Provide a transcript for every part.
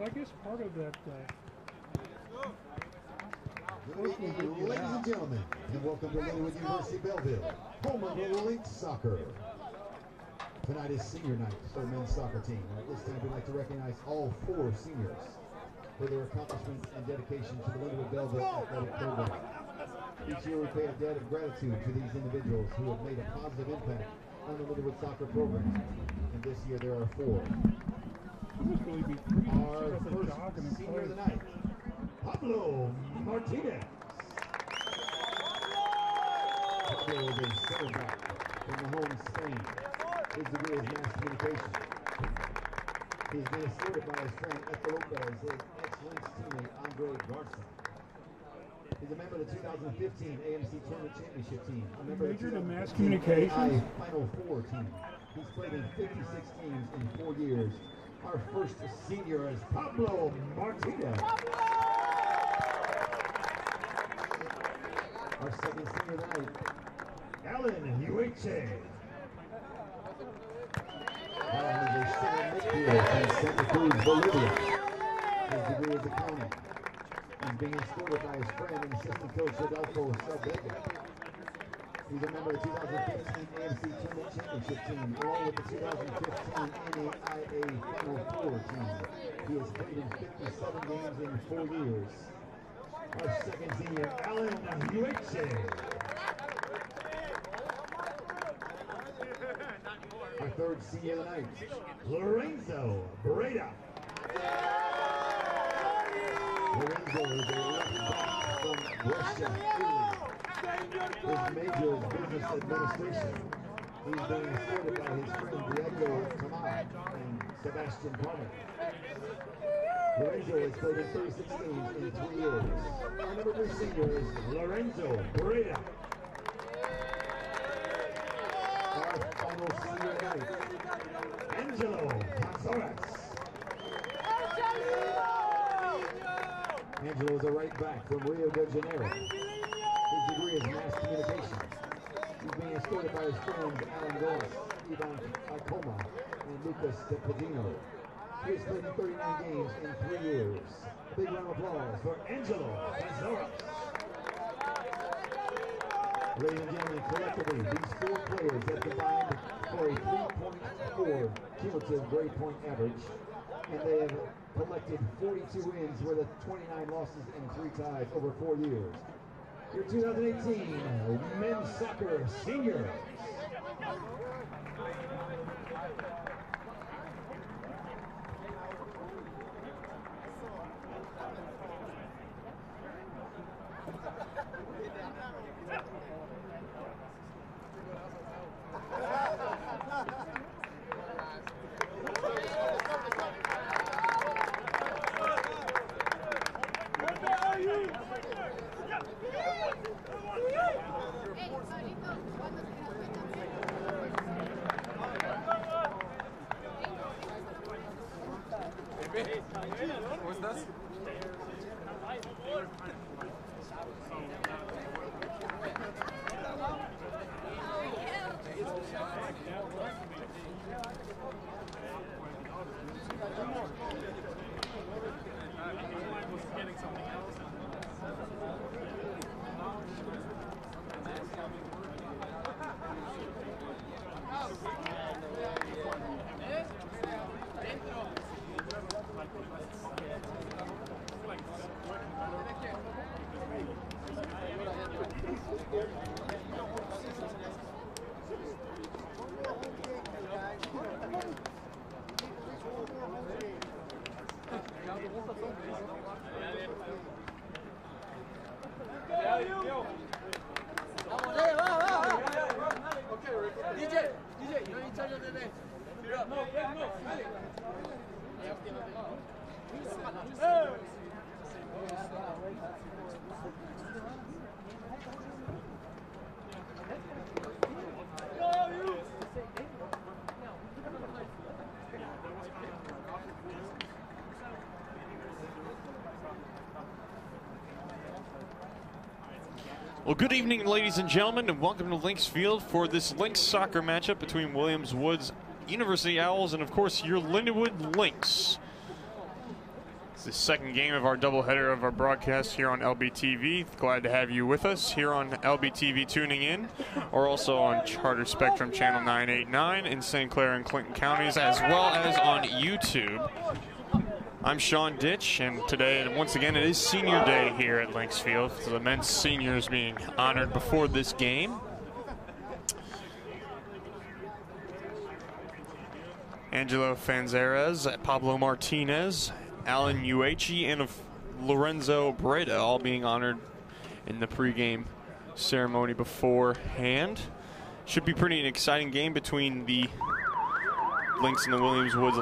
I guess part of that. Good evening, ladies and gentlemen, and welcome to Lindenwood University, Belleville, home of the Lynx soccer. Tonight is senior night for the men's soccer team. And at this time, we'd like to recognize all 4 seniors for their accomplishments and dedication to the Lindenwood Belleville athletic program. Each year, we pay a debt of gratitude to these individuals who have made a positive impact on the Lindenwood soccer program. And this year, there are 4. Our first senior of the night, Pablo Martinez. Pablo is a center back from the home Spain. His degree is mass communication. He's been escorted by his friend Ethel Lopez, his ex-Lynx teammate Andre Garza. He's a member of the 2015 AMC Tournament Championship team. A member of the 2015 AI Final Four team. He's played in 56 games in 4 years. Our first senior is Pablo Martinez. Our second senior tonight, Alan Ueche. Alan is a center midfielder from Santa Cruz, Bolivia. His degree is accounting. He's being escorted by his friend and assistant coach Rodolfo Salvega. He's a member of the 2015 AMC Tournament Championship team, along with the 2015 NAIA Final Four team. He has played in 57 games in 4 years. Our second senior, Alan Ueche. Our third senior tonight, Lorenzo Breda. Lorenzo is a left back from Russia, Italy. His major is business administration. He's being escorted by his friend Diego Tamar and Sebastian Palmer. Lorenzo has played in 36 games in 3 years. Our number 3 senior is Lorenzo Breda. Our final senior night, Angelo Panzoras. Angelo is a right back from Rio de Janeiro. His degree is mass communication. He's being escorted by his friends Alan Goris, Ivan Akoma, and Lucas Tepadino. He has played in 39 games in 3 years. A big round of applause for Angelo Panzoras. Ladies and gentlemen, collectively, these 4 players have combined for a 3.4 cumulative grade point average, and they have collected 42 wins with 29 losses and 3 ties over 4 years. Your 2018 men's soccer seniors. ¿Cómo estás? Well, good evening, ladies and gentlemen, and welcome to Lynx Field for this Lynx soccer matchup between Williams Woods University Owls and, of course, your Lindenwood Lynx. It's the second game of our doubleheader of our broadcast here on LBTV. Glad to have you with us here on LBTV tuning in, or also on Charter Spectrum Channel 989 in St. Clair and Clinton counties, as well as on YouTube. I'm Sean Ditch, and today, once again, it is senior day here at Lynx Field. So the men's seniors being honored before this game. Angelo Fanzares, Pablo Martinez, Alan Uechi, and Lorenzo Breda all being honored in the pregame ceremony beforehand. Should be pretty an exciting game between the Lynx and the Williams Woods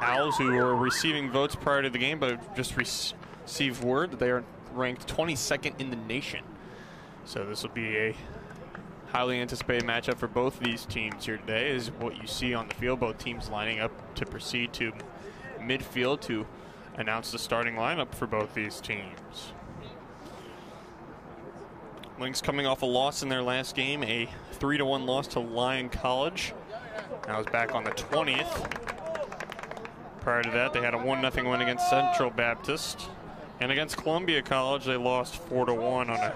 Owls, who are receiving votes prior to the game, but just received word that they are ranked 22nd in the nation. So this will be a highly anticipated matchup for both these teams here today, is what you see on the field. Both teams lining up to proceed to midfield to announce the starting lineup for both these teams. Lynx coming off a loss in their last game, a 3-1 loss to Lyon College. Now it's back on the 20th. Prior to that, they had a 1-0 win against Central Baptist. And against Columbia College, they lost 4-1 on a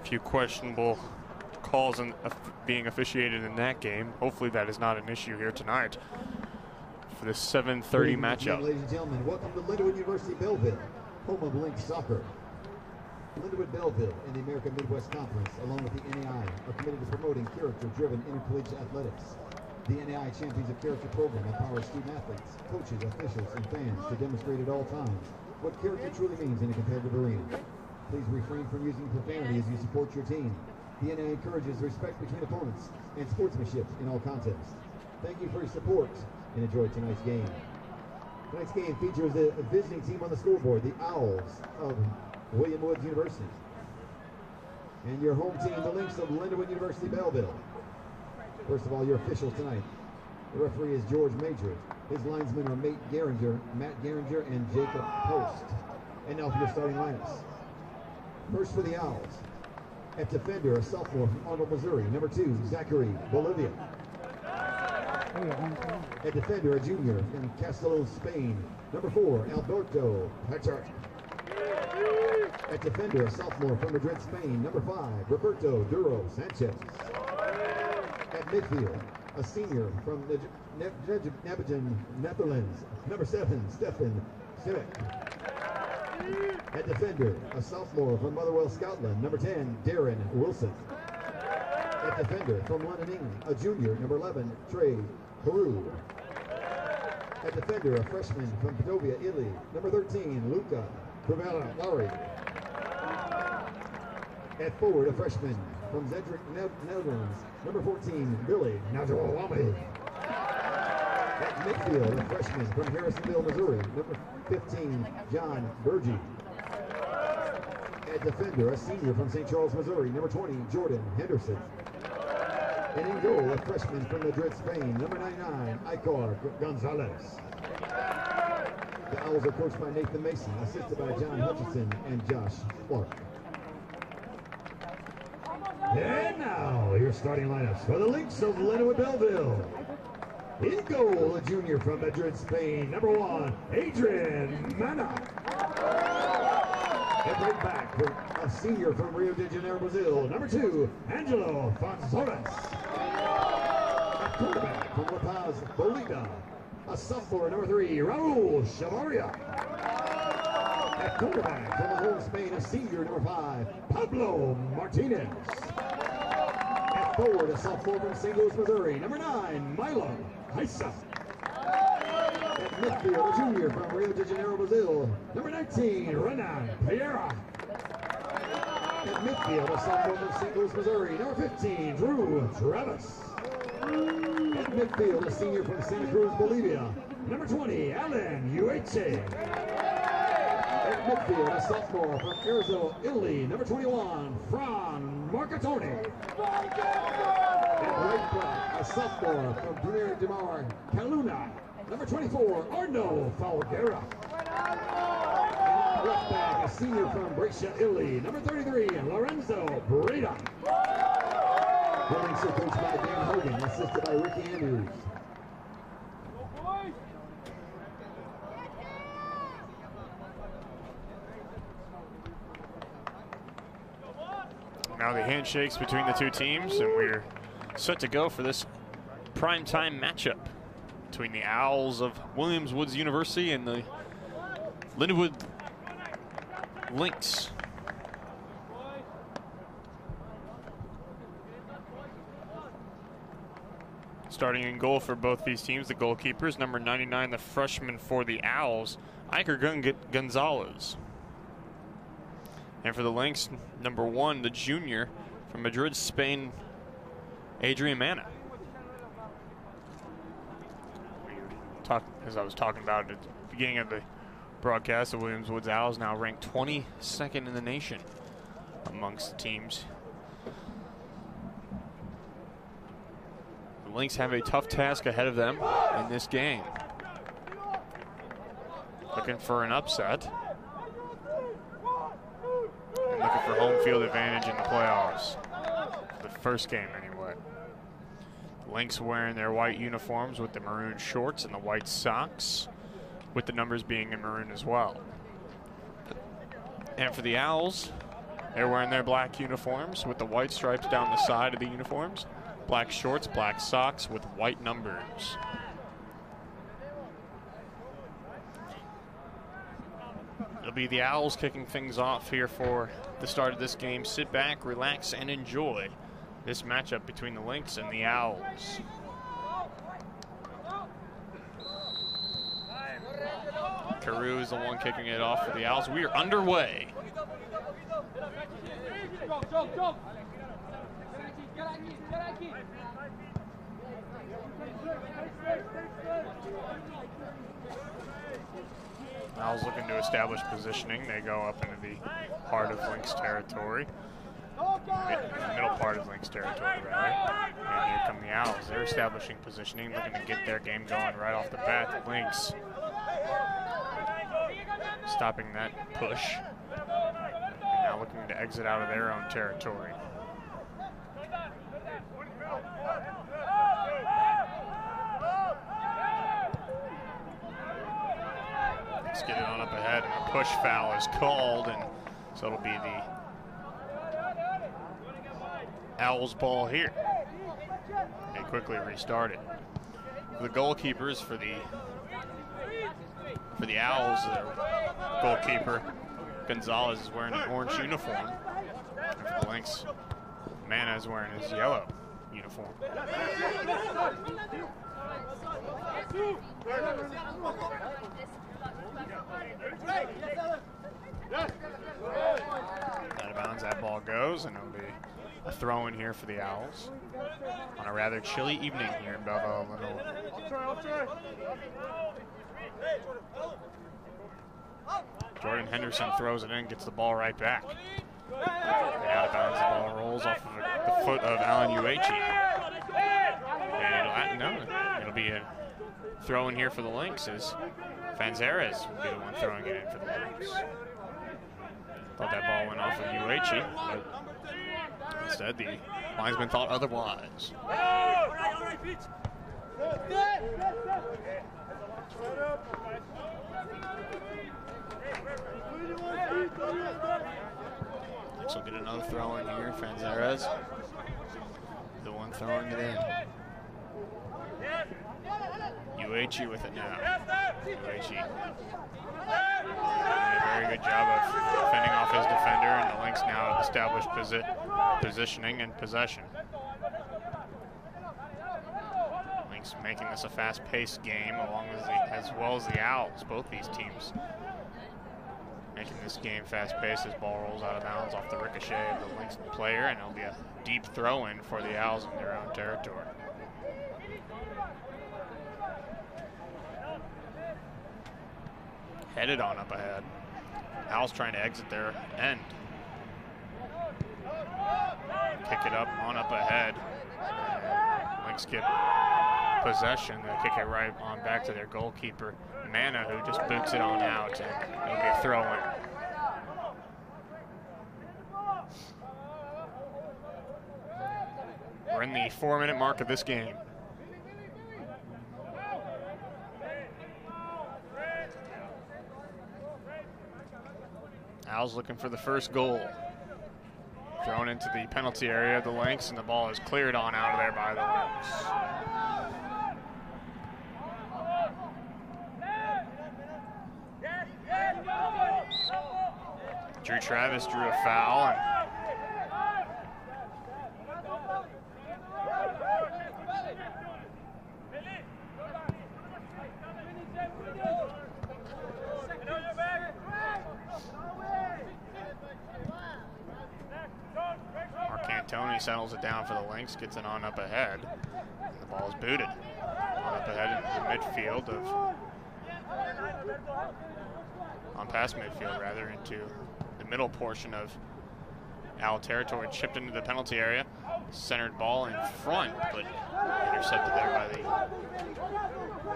few questionable calls and being officiated in that game. Hopefully that is not an issue here tonight for this 7:30 matchup. Ladies and gentlemen, welcome to Lindenwood University Belleville, home of Lynx soccer. Lindenwood Belleville and the American Midwest Conference, along with the NAI, are committed to promoting character-driven intercollegiate athletics. The NAI Champions of Character program empowers student athletes, coaches, officials, and fans to demonstrate at all times what character truly means in a competitive arena. Please refrain from using profanity as you support your team. The NAI encourages respect between opponents and sportsmanship in all contests. Thank you for your support and enjoy tonight's game. Tonight's game features a visiting team on the scoreboard, the Owls of William Woods University. And your home team, the Lynx of Lindenwood University Belleville. First of all, your officials tonight. The referee is George Major. His linesmen are Matt Garinger, and Jacob Post. And now for your starting lineups. First for the Owls. At defender, a sophomore from Arnold, Missouri. Number 2, Zachary Bolivia. At defender, a junior from Castellón, Spain. Number 4, Alberto Petar. At defender, a sophomore from Madrid, Spain. Number 5, Roberto Duro Sanchez. At midfield, a senior from Nijmegen, Netherlands. Number 7, Stefan Sivek. At defender, a sophomore from Motherwell, Scotland. Number 10, Darren Wilson. At defender, from London, England, a junior. Number 11, Trey Peru. At defender, a freshman from Padovia, Italy. Number 13, Luca Crivella Lowry. At forward, a freshman from Zedrick, Netherlands. Number 14, Billy Najawami. At midfield, a freshman from Harrisonville, Missouri. Number 15, John Burgee. At defender, a senior from St. Charles, Missouri. Number 20, Jordan Henderson. And in goal, a freshman from Madrid, Spain. Number 99, Icar Gonzalez. The Owls are coached by Nathan Mason, assisted by John Hutchinson and Josh Clark. And now, your starting lineups for the Lynx of Lindenwood Belleville. In goal, a junior from Madrid, Spain. Number 1, Adrian Mana. At right back, a senior from Rio de Janeiro, Brazil. Number 2, Angelo Fonsoras. At quarterback from La Paz, Bolivia, a sophomore. Number 3, Raul Chavaria. At quarterback from the home Spain, a senior. Number 5, Pablo Martinez. At forward, a sophomore from St. Louis, Missouri. Number 9, Milo Heisa. At midfield, a junior from Rio de Janeiro, Brazil. Number 19, Renan Pereira. At midfield, a sophomore from St. Louis, Missouri. Number 15, Drew Travis. At midfield, a senior from Santa Cruz, Bolivia. Number 20, Alan Ueche. At midfield, a sophomore from Arizona, Italy. Number 21, Fran Marcatoni. At right back, a sophomore from Premier de Mar, Caluna. Number 24, Arno Falguera. And left back, a senior from Brescia, Italy. Number 33, Lorenzo Breda. The Lynx are coached by Dan Hogan, assisted by Ricky Andrews. Now the handshakes between the two teams, and we're set to go for this primetime matchup between the Owls of Williams Woods University and the Lindenwood Lynx. Starting in goal for both these teams, the goalkeepers, number 99, the freshman for the Owls, Iker Gonzalez. And for the Lynx, number 1, the junior from Madrid, Spain, Adrian Mana. As I was talking about at the beginning of the broadcast, the Williams Woods Owls now ranked 22nd in the nation amongst the teams. The Lynx have a tough task ahead of them in this game. Looking for an upset. And looking for home field advantage in the playoffs. The first game, anyway. The Lynx wearing their white uniforms with the maroon shorts and the white socks, with the numbers being in maroon as well. And for the Owls, they're wearing their black uniforms with the white stripes down the side of the uniforms. Black shorts, black socks with white numbers. It'll be the Owls kicking things off here for the start of this game. Sit back, relax, and enjoy this matchup between the Lynx and the Owls. Carew is the one kicking it off for the Owls. We are underway. Owls looking to establish positioning. They go up into the heart of Lynx territory. Middle part of Lynx territory, rather. And here come the Owls. They're establishing positioning, looking to get their game going right off the bat. The Lynx stopping that push. And now looking to exit out of their own territory. Let's get it on up ahead, and a push foul is called, and so it'll be the Owls' ball here. They quickly restarted. The goalkeepers for the Owls, goalkeeper Gonzalez is wearing an orange uniform, and for the Lynx, Mana is wearing his yellow uniform. Out of bounds, that ball goes, and it'll be a throw in here for the Owls on a rather chilly evening here in Belleville, Illinois. Jordan Henderson throws it in, gets the ball right back. And out of bounds, the ball rolls off of the foot of Alan Uechi. And it'll be a throw in here for the Lynx, as Fanzares will be the one throwing it in for the Lynx. Thought that ball went off of Uechi, but instead the linesman thought otherwise. Lynx will get another throw in here. Fanzares, the one throwing it in. Uechi with it now. Uechi doing a very good job of fending off his defender, and the Lynx now established positioning and possession. Lynx making this a fast-paced game, as well as the Owls. Both these teams making this game fast-paced as ball rolls out of bounds off the ricochet of the Lynx player, and it'll be a deep throw-in for the Owls in their own territory. Headed on up ahead. Owls trying to exit their end. Kick it up on up ahead. Lynx get possession. They kick it right on back to their goalkeeper, Mana, who just boots it on out, and it'll be a throw in. We're in the 4-minute mark of this game. Owls looking for the first goal. Thrown into the penalty area of the Lynx, and the ball is cleared on out of there by the Lynx. Drew Travis drew a foul. Tony settles it down for the Lynx, gets it on up ahead, and the ball is booted on up ahead into the midfield on past midfield rather, into the middle portion of Owl territory, chipped into the penalty area, centered ball in front, but intercepted there by the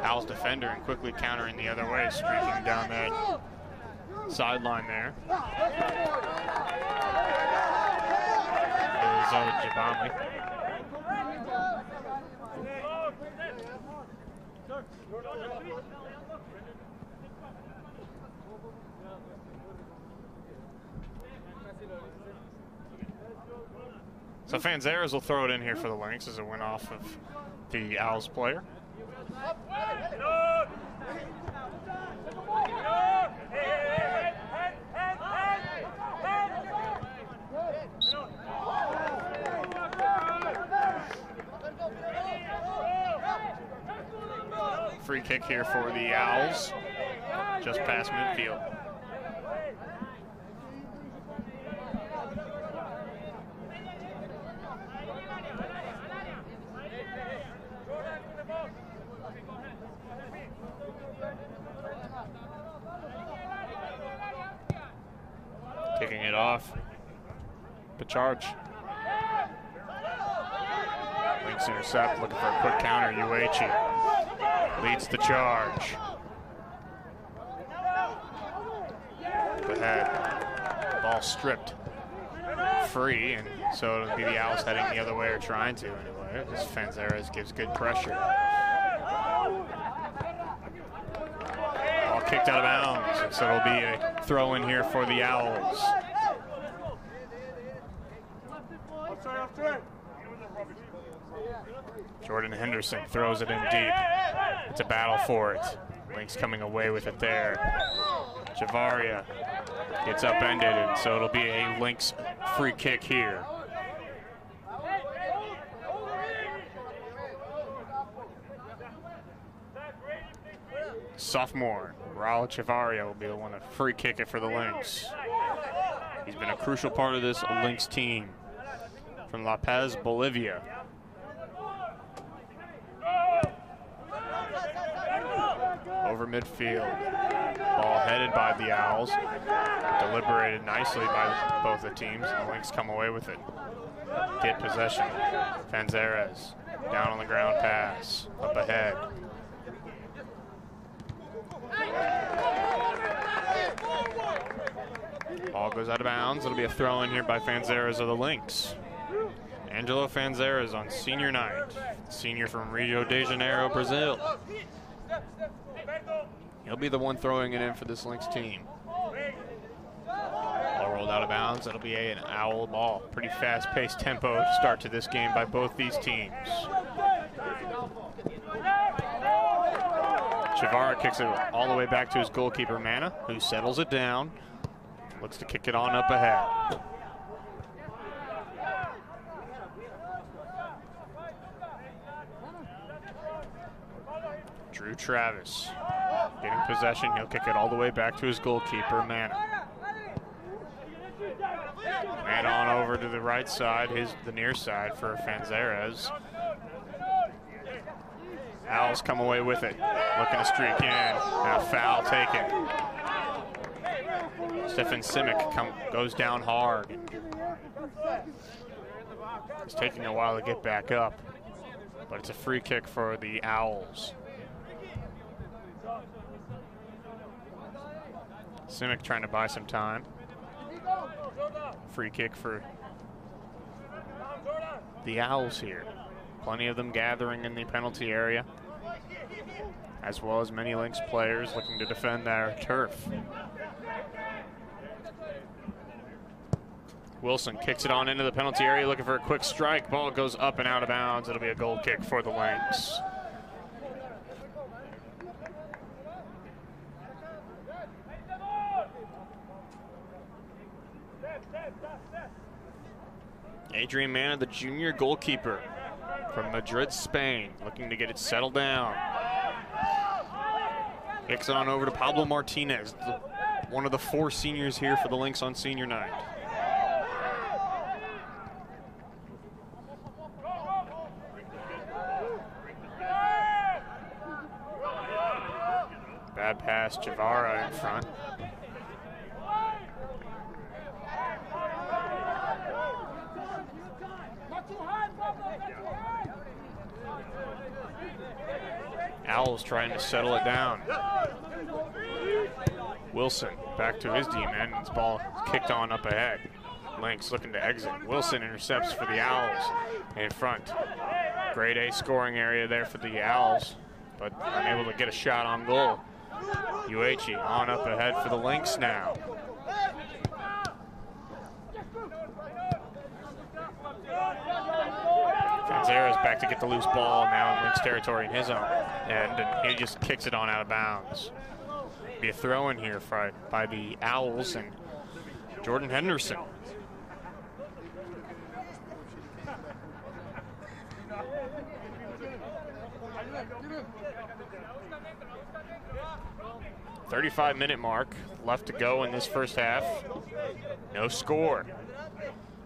Owls defender and quickly countering the other way, streaking down that sideline there. Jabami. So Fanzeras will throw it in here for the Lynx as it went off of the Owls player. Free kick here for the Owls, just past midfield. Kicking it off. The charge. Lynx intercept, looking for a quick counter. Uechi leads the charge. Ahead. Ball stripped. Free, and so it'll be the Owls heading the other way, or trying to anyway, as Fanzeras gives good pressure. Ball kicked out of bounds, so it'll be a throw in here for the Owls. Jordan Henderson throws it in deep. It's a battle for it. Lynx coming away with it there. Javaria gets upended, and so it'll be a Lynx free kick here. Sophomore Raul Javaria will be the one to free kick it for the Lynx. He's been a crucial part of this Lynx team from La Paz, Bolivia. Over midfield. Ball headed by the Owls. Deliberated nicely by both the teams. The Lynx come away with it. Get possession. Fanzeras down on the ground pass. Up ahead. Ball goes out of bounds. It'll be a throw in here by Fanzeras of the Lynx. Angelo Fanzeras on senior night. Senior from Rio de Janeiro, Brazil. He'll be the one throwing it in for this Lynx team. Ball rolled out of bounds. It'll be an Owl ball. Pretty fast-paced tempo start to this game by both these teams. Chavara kicks it all the way back to his goalkeeper, Mana, who settles it down. Looks to kick it on up ahead. Drew Travis getting possession. He'll kick it all the way back to his goalkeeper, Mana. Mana on over to the right side, the near side for Fanzeras. Owls come away with it, looking to streak in, and a foul taken. Stefan Simic goes down hard. It's taking a while to get back up, but it's a free kick for the Owls. Simic trying to buy some time. Free kick for the Owls here. Plenty of them gathering in the penalty area, as well as many Lynx players looking to defend their turf. Wilson kicks it on into the penalty area, looking for a quick strike. Ball goes up and out of bounds. It'll be a goal kick for the Lynx. Adrian Manna, the junior goalkeeper from Madrid, Spain, looking to get it settled down. Kicks it on over to Pablo Martinez, one of the 4 seniors here for the Lynx on senior night. Bad pass, Javara in front. Owls trying to settle it down. Wilson back to his D-man. His ball kicked on up ahead. Lynx looking to exit. Wilson intercepts for the Owls in front. Grade A scoring area there for the Owls, but unable to get a shot on goal. Uechi on up ahead for the Lynx now. Fanzera's back to get the loose ball now in Lynx territory in his own end, and he just kicks it on out of bounds. Be a throw in here by the Owls and Jordan Henderson. .35-minute mark left to go in this first half. No score.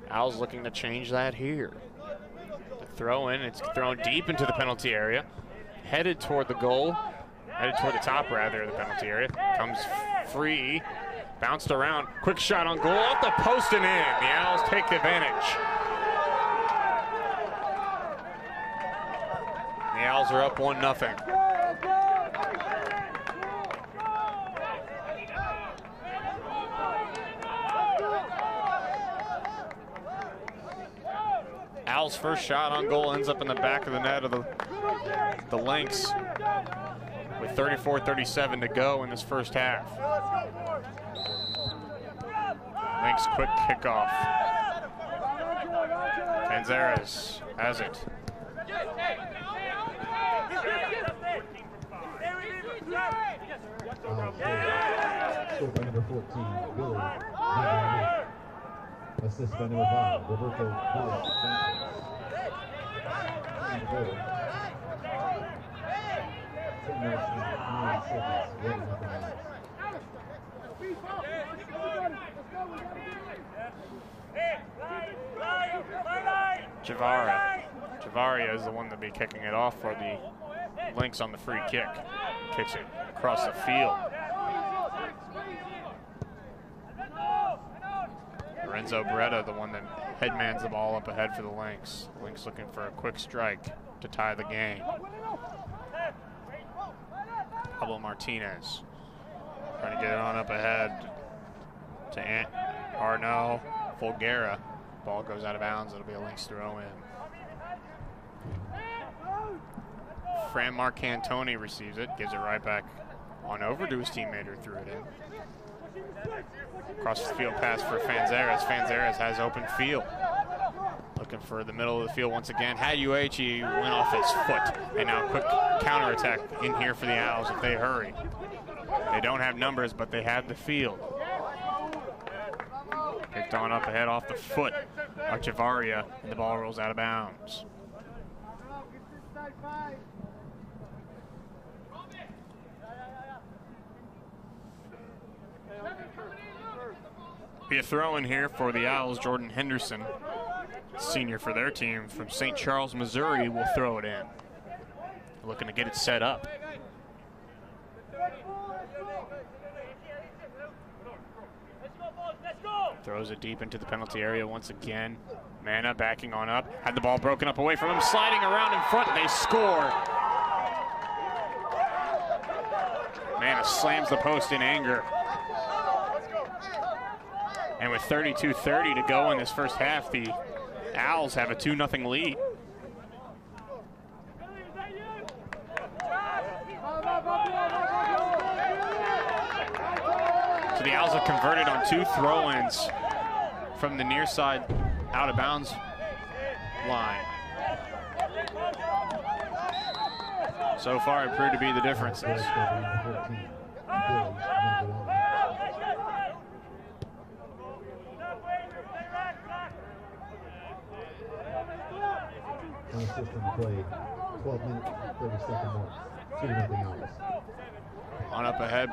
Owls looking to change that here. The throw in, it's thrown deep into the penalty area. Headed toward the goal. Headed toward the top, rather, of the penalty area. Comes free. Bounced around. Quick shot on goal. Off the post and in. The Owls take the advantage. The Owls are up 1-0. Owls' first shot on goal ends up in the back of the net of the Lynx with 34-37 to go in this first half. Lynx quick kickoff. Panzeras has it. Scored by number 14, Billy. Assist by number 5, Roberto Billy. Javaria is the one to be kicking it off for the Lynx on the free kick. Kicks it across the field. Lorenzo Beretta, the one that headmans the ball up ahead for the Lynx. Lynx looking for a quick strike to tie the game. Pablo Martinez trying to get it on up ahead to Arnaud Folguera. Ball goes out of bounds. It'll be a Lynx throw in. Fran Marcantoni receives it, gives it right back on over to his teammate who threw it in. Across the field pass for Fanzeras. Fanzeras has open field. Looking for the middle of the field once again. Had Uechi went off his foot. And now quick counterattack in here for the Owls if they hurry. They don't have numbers, but they have the field. Kicked on up ahead off the foot of Javaria, and the ball rolls out of bounds. Be a throw in here for the Owls. Jordan Henderson, senior for their team from St. Charles, Missouri, will throw it in. Looking to get it set up. Throws it deep into the penalty area once again. Manna backing on up. Had the ball broken up away from him. Sliding around in front. They score. Manna slams the post in anger. And with 32:30 to go in this first half, the Owls have a 2-0 lead. So the Owls have converted on 2 throw-ins from the near side out of bounds line. So far, it proved to be the differences. On the system play 12 minutes, 30-second mark. 2-0 Owls. On up ahead,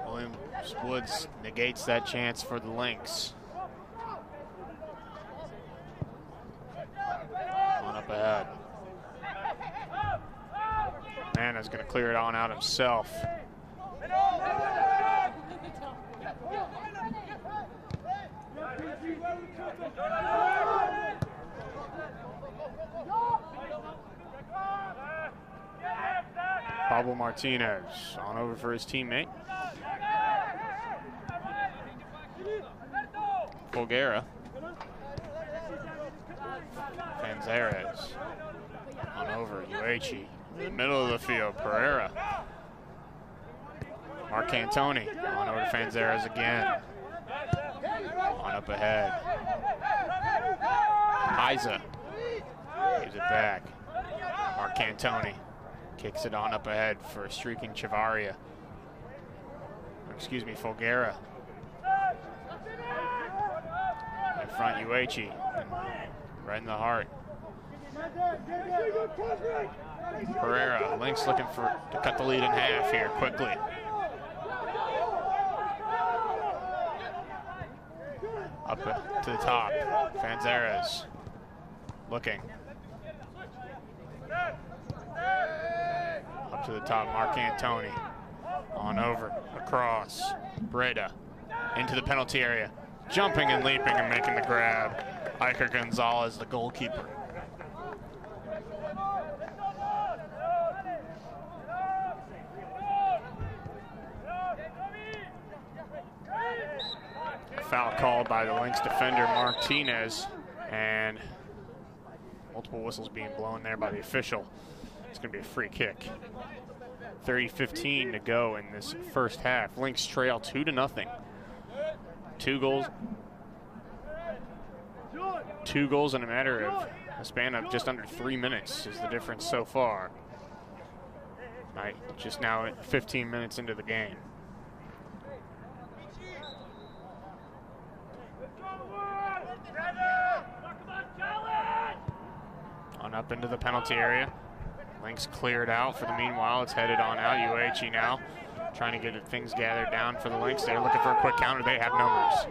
Williams Woods negates that chance for the Lynx. On up ahead. Mana's going to clear it on out himself. Pablo Martinez on over for his teammate. Folguera. Fanzares on over. Uechi in the middle of the field. Pereira. Mark Antoni on over to Fanzares again. On up ahead. Isa gives it back. Mark Antoni kicks it on up ahead for a streaking Chavarria. Excuse me, Folguera. In front, Uechi. Right in the heart. Pereira, Lynx looking to cut the lead in half here quickly. Up to the top, Fanzares looking. Up to the top, Mark Antoni. On over, across, Breda into the penalty area. Jumping and leaping and making the grab. Iker Gonzalez, the goalkeeper. Foul called by the Lynx defender, Martinez, and multiple whistles being blown there by the official. It's going to be a free kick. 30-15 to go in this first half. Lynx trail 2-0. Two goals in a matter of a span of just under 3 minutes is the difference so far. Right, just now at 15 minutes into the game. On up into the penalty area. Lynx cleared out for the meanwhile. It's headed on out. Uechi now trying to get things gathered down for the Lynx. They're looking for a quick counter. They have numbers.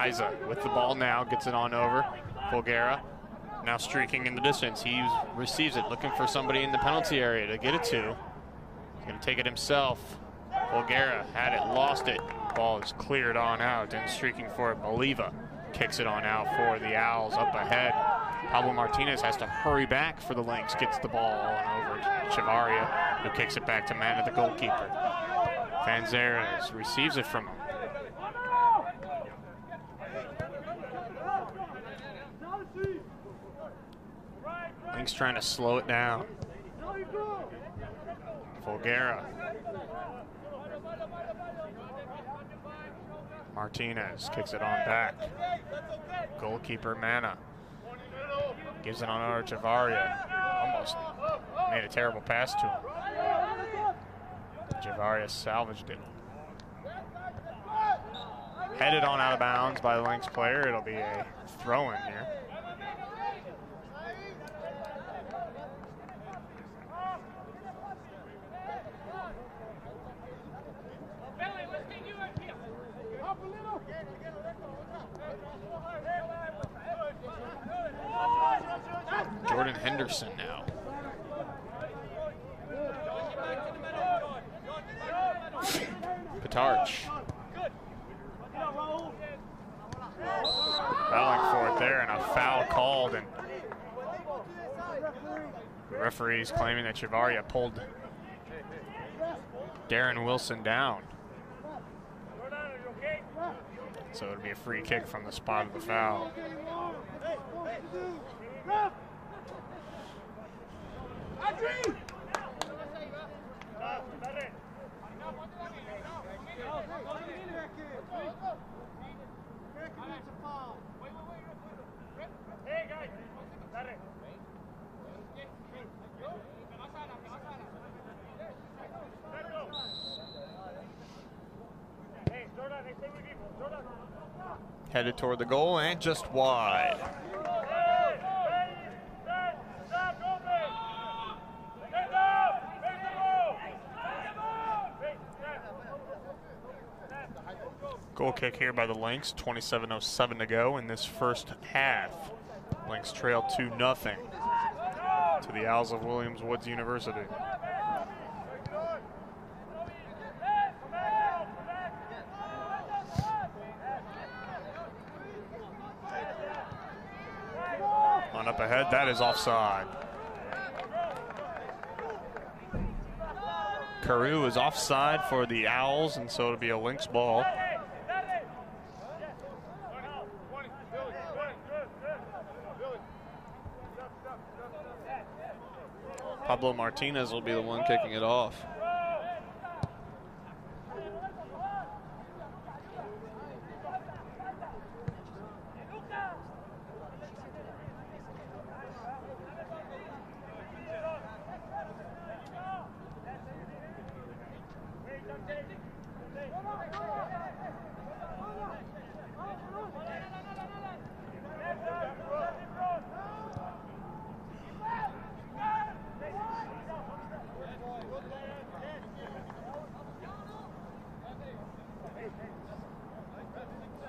Isa with the ball now, gets it on over. Folguera now streaking in the distance. He receives it, looking for somebody in the penalty area to get it to. He's going to take it himself. Folguera had it, lost it. Ball is cleared on out, and streaking for it, Boliva kicks it on out for the Owls up ahead. Pablo Martinez has to hurry back for the Lynx, gets the ball on over to Chavarria, who kicks it back to Mana, the goalkeeper. Fanzares receives it from him. Lynx trying to slow it down. Folguera. Martinez kicks it on back. Goalkeeper Mana gives it on over to Chavarria. Almost made a terrible pass to him. Chavarria salvaged it. Headed on out of bounds by the Lynx player. It'll be a throw-in here. Jordan Henderson now. Pitarch. Battling for it there, and a foul called, and the referee's claiming that Chavarria pulled Darren Wilson down. So it'll be a free kick from the spot of the foul. Headed toward the goal and just wide. Goal kick here by the Lynx, 27:07 to go in this first half. Lynx trail 2-0 to the Owls of Williams Woods University. On up ahead, that is offside. Carew is offside for the Owls, and so it'll be a Lynx ball. Pablo Martinez will be the one kicking it off.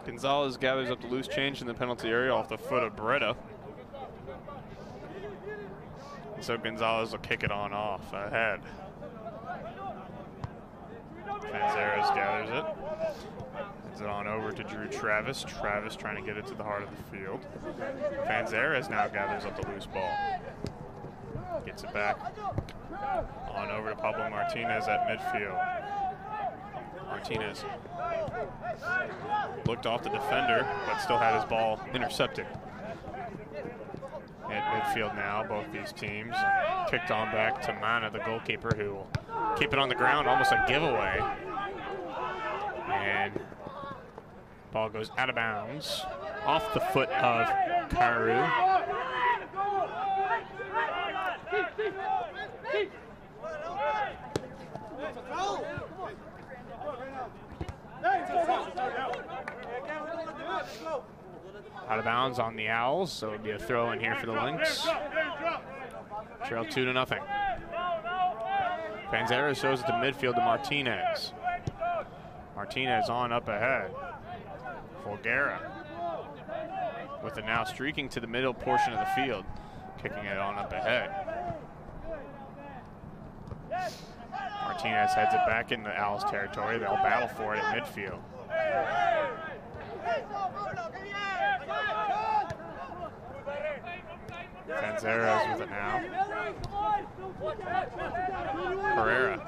Gonzalez gathers up the loose change in the penalty area off the foot of Beretta. So Gonzalez will kick it on off ahead. Fanzares gathers it. Heads it on over to Drew Travis. Travis trying to get it to the heart of the field. Fanzares now gathers up the loose ball. Gets it back on over to Pablo Martinez at midfield. Martinez looked off the defender, but still had his ball intercepted. At midfield now, both these teams. And kicked on back to Mana, the goalkeeper, who will keep it on the ground, almost a giveaway. And ball goes out of bounds, off the foot of Carew. Out of bounds on the Owls, so it'll be a throw in here for the Lynx. Trail 2-0. Panzera shows it to midfield to Martinez. Martinez on up ahead. Folguera with it now streaking to the middle portion of the field, kicking it on up ahead. Martinez heads it back into Owls territory. They'll battle for it at midfield. Fanzares with it now. Herrera.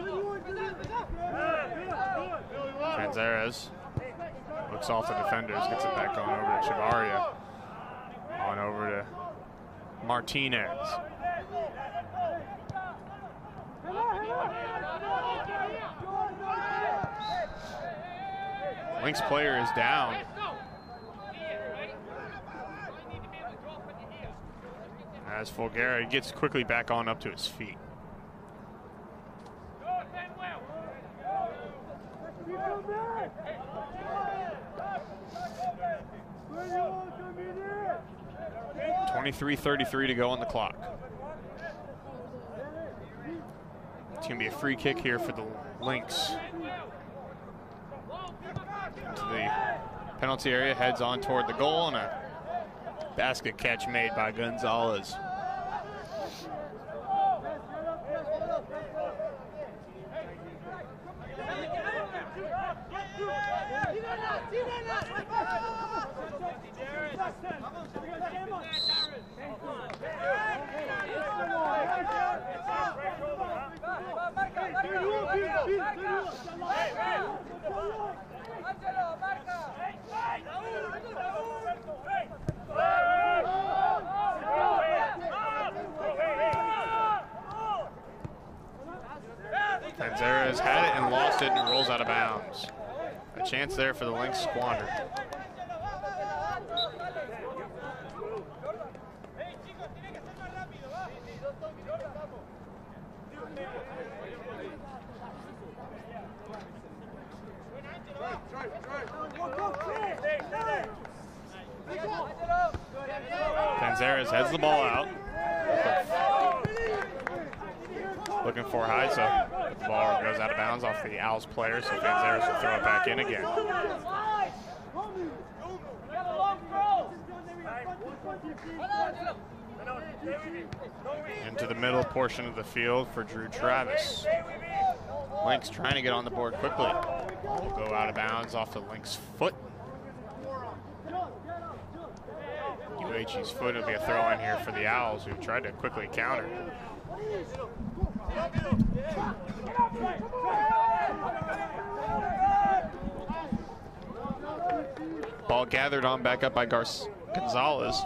Fanzares looks off the defenders, gets it back on over to Chavaria. On over to Martinez. Lynx player is down. As Folguera gets quickly back on up to his feet. .33 to go on the clock. It's going to be a free kick here for the Lynx. To the penalty area, heads on toward the goal, and a basket catch made by Gonzalez. Panzera's had it and lost it and rolls out of bounds. A chance there for the Lynx squandered. Fanzeras heads the ball out. Looking for Heisa. But the ball goes out of bounds off the Owls player, so Fanzeras will throw it back in again. Into the middle portion of the field for Drew Travis. Lynx trying to get on the board quickly. Ball will go out of bounds off the Lynx foot. UHE's foot will be a throw in here for the Owls, who tried to quickly counter. Ball gathered on back up by Gonzalez.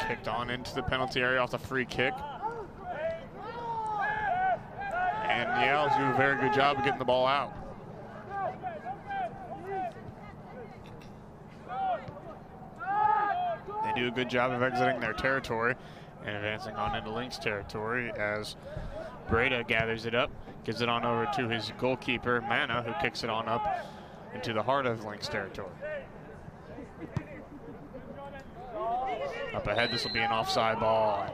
Kicked on into the penalty area off the free kick. And the Owls do a very good job of getting the ball out. They do a good job of exiting their territory and advancing on into Lynx territory as Breda gathers it up, gives it on over to his goalkeeper, Mana, who kicks it on up into the heart of Lynx territory. Up ahead, this will be an offside ball. And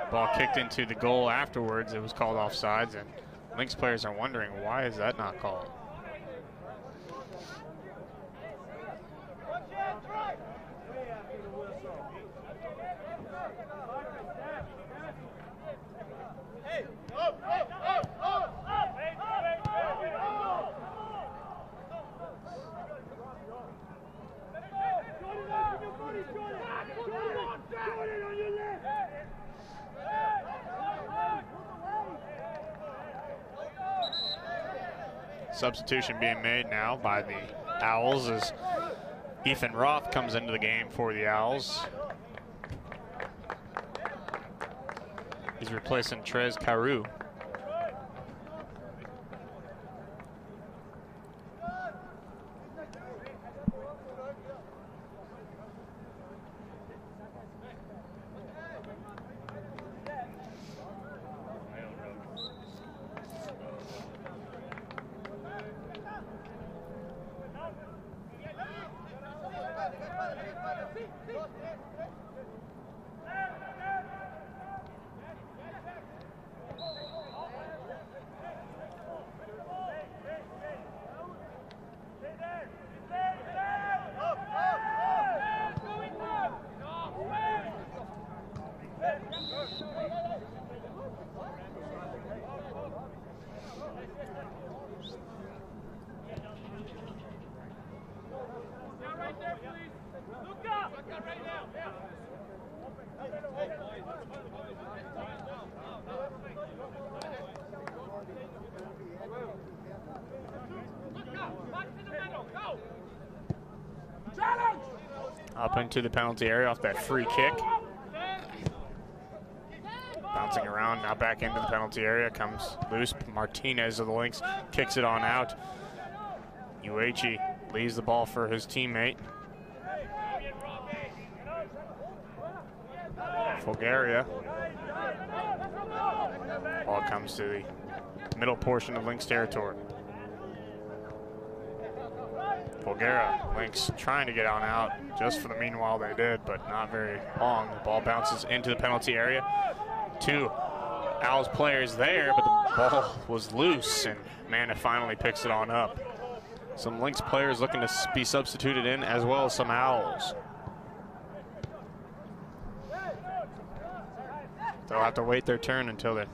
ball kicked into the goal afterwards. It was called offsides, and Lynx players are wondering, why is that not called? Substitution being made now by the Owls as Ethan Roth comes into the game for the Owls. He's replacing Trez Carew. Up into the penalty area off that free kick. Bouncing around, now back into the penalty area, comes loose. Martinez of the Lynx kicks it on out. UHE leaves the ball for his teammate. Bulgaria. Ball comes to the middle portion of Lynx territory. Bulgaria, Lynx trying to get on out. Just for the meanwhile they did, but not very long. The ball bounces into the penalty area. Two Owls players there, but the ball was loose, and Mana finally picks it on up. Some Lynx players looking to be substituted in, as well as some Owls. They'll have to wait their turn until the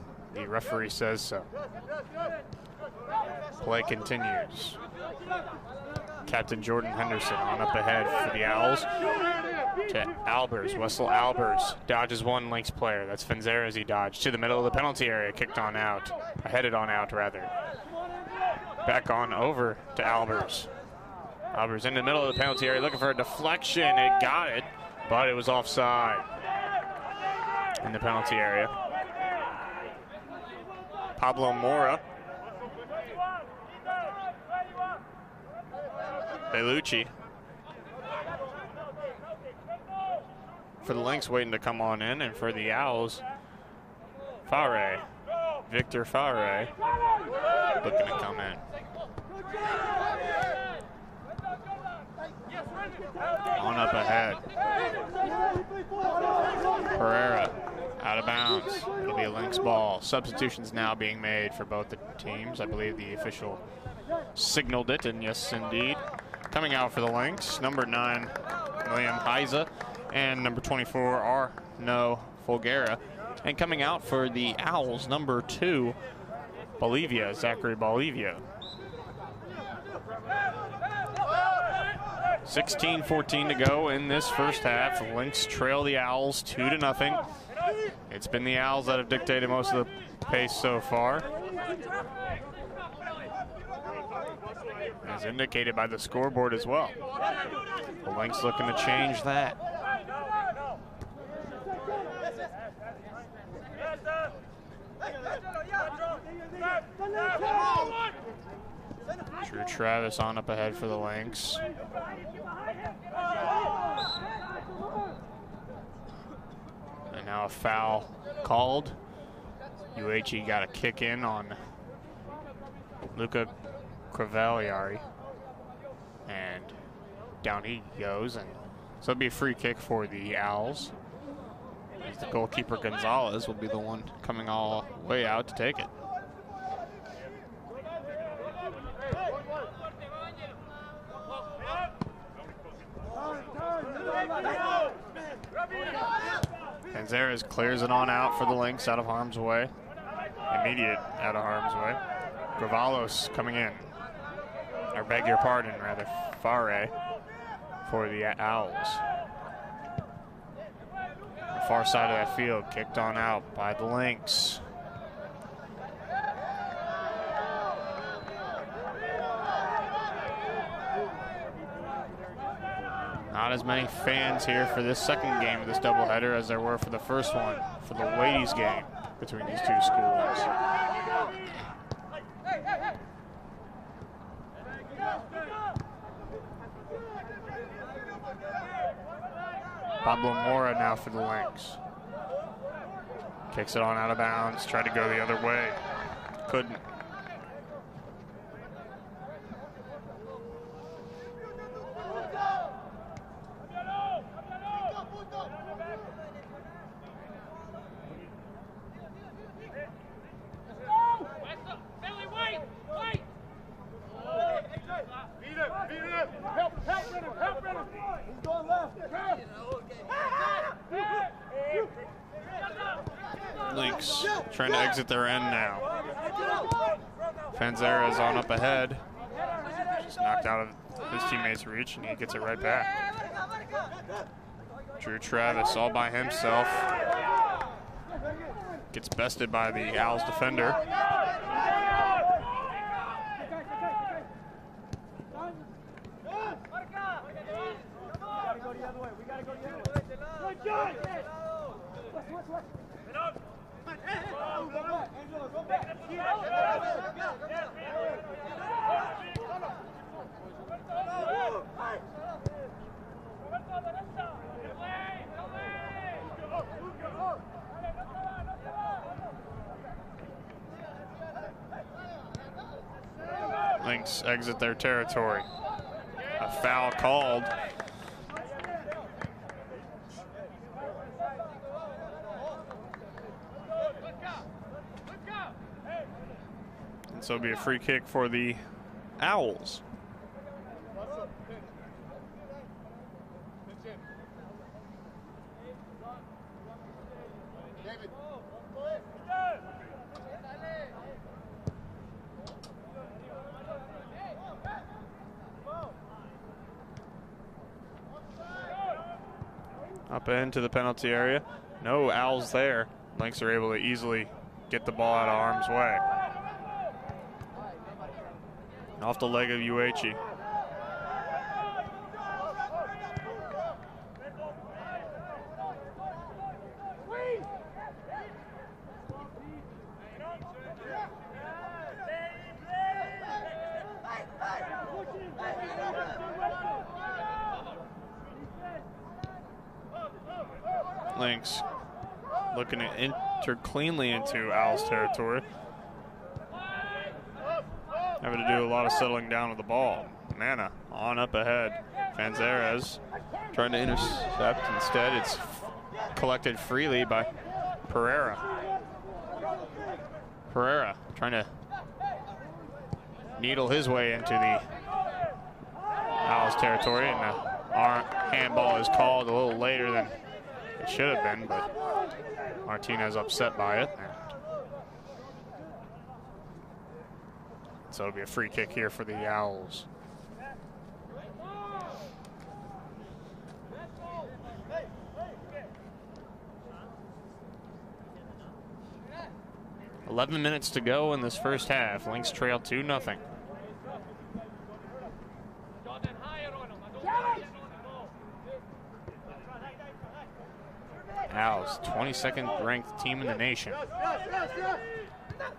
referee says so. Play continues. Captain Jordan Henderson on up ahead for the Owls to Albers. Wessel Albers dodges one Lynx player. That's Fenzeras he dodged. To the middle of the penalty area, kicked on out. Headed on out, rather. Back on over to Albers. Albers in the middle of the penalty area looking for a deflection. It got it, but it was offside in the penalty area. Pablo Mora. Bellucci. For the Lynx waiting to come on in, and for the Owls, Favre. Victor Favre looking to come in. On up ahead. Pereira out of bounds. It'll be a Lynx ball. Substitutions now being made for both the teams. I believe the official signaled it, and yes, indeed. Coming out for the Lynx, number 9, William Heiza, and number 24, Arno Folgera. And coming out for the Owls, number 2, Bolivia, Zachary Bolivia. 16-14 to go in this first half. The Lynx trail the Owls 2-0. It's been the Owls that have dictated most of the pace so far, as indicated by the scoreboard as well. The Lynx looking to change that. Drew Travis on up ahead for the Lynx. And now a foul called. UHE got a kick in on Luca Cravaliari. And down he goes. And so it'll be a free kick for the Owls. As the goalkeeper Gonzalez will be the one coming all the way out to take it. Panzeras clears it on out for the Lynx out of harm's way. Immediate out of harm's way. Gravalos coming in. Or beg your pardon, rather. Fare for the Owls. The far side of that field, kicked on out by the Lynx. Not as many fans here for this second game of this doubleheader as there were for the first one, for the ladies' game between these two schools. Pablo Mora now for the Lynx. Kicks it on out of bounds, tried to go the other way. Couldn't. Lynx trying to exit their end now. Fanzera is on up ahead. Just knocked out of his teammate's reach, and he gets it right back. Drew Travis all by himself. Gets bested by the Owls defender. Lynx exit their territory. A foul called. And so it'll be a free kick for the Owls. Up into the penalty area. No Owls there. Lynx are able to easily get the ball out of harm's way. Off the leg of UHE. Lynx looking to enter cleanly into Owls territory. Having to do a lot of settling down with the ball. Mana on up ahead. Fanzeres trying to intercept. Instead, it's collected freely by Pereira. Pereira trying to needle his way into the Owls territory, and our handball is called a little later than it should have been, but Martinez upset by it. So it'll be a free kick here for the Owls. "11 minutes to go in this first half. Lynx trail 2-0. Owls, 22nd ranked team in the nation.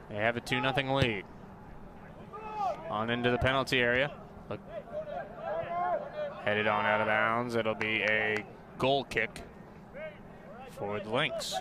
They have a 2-0 lead. On into the penalty area. Look. Headed on out of bounds. It'll be a goal kick for the Lynx.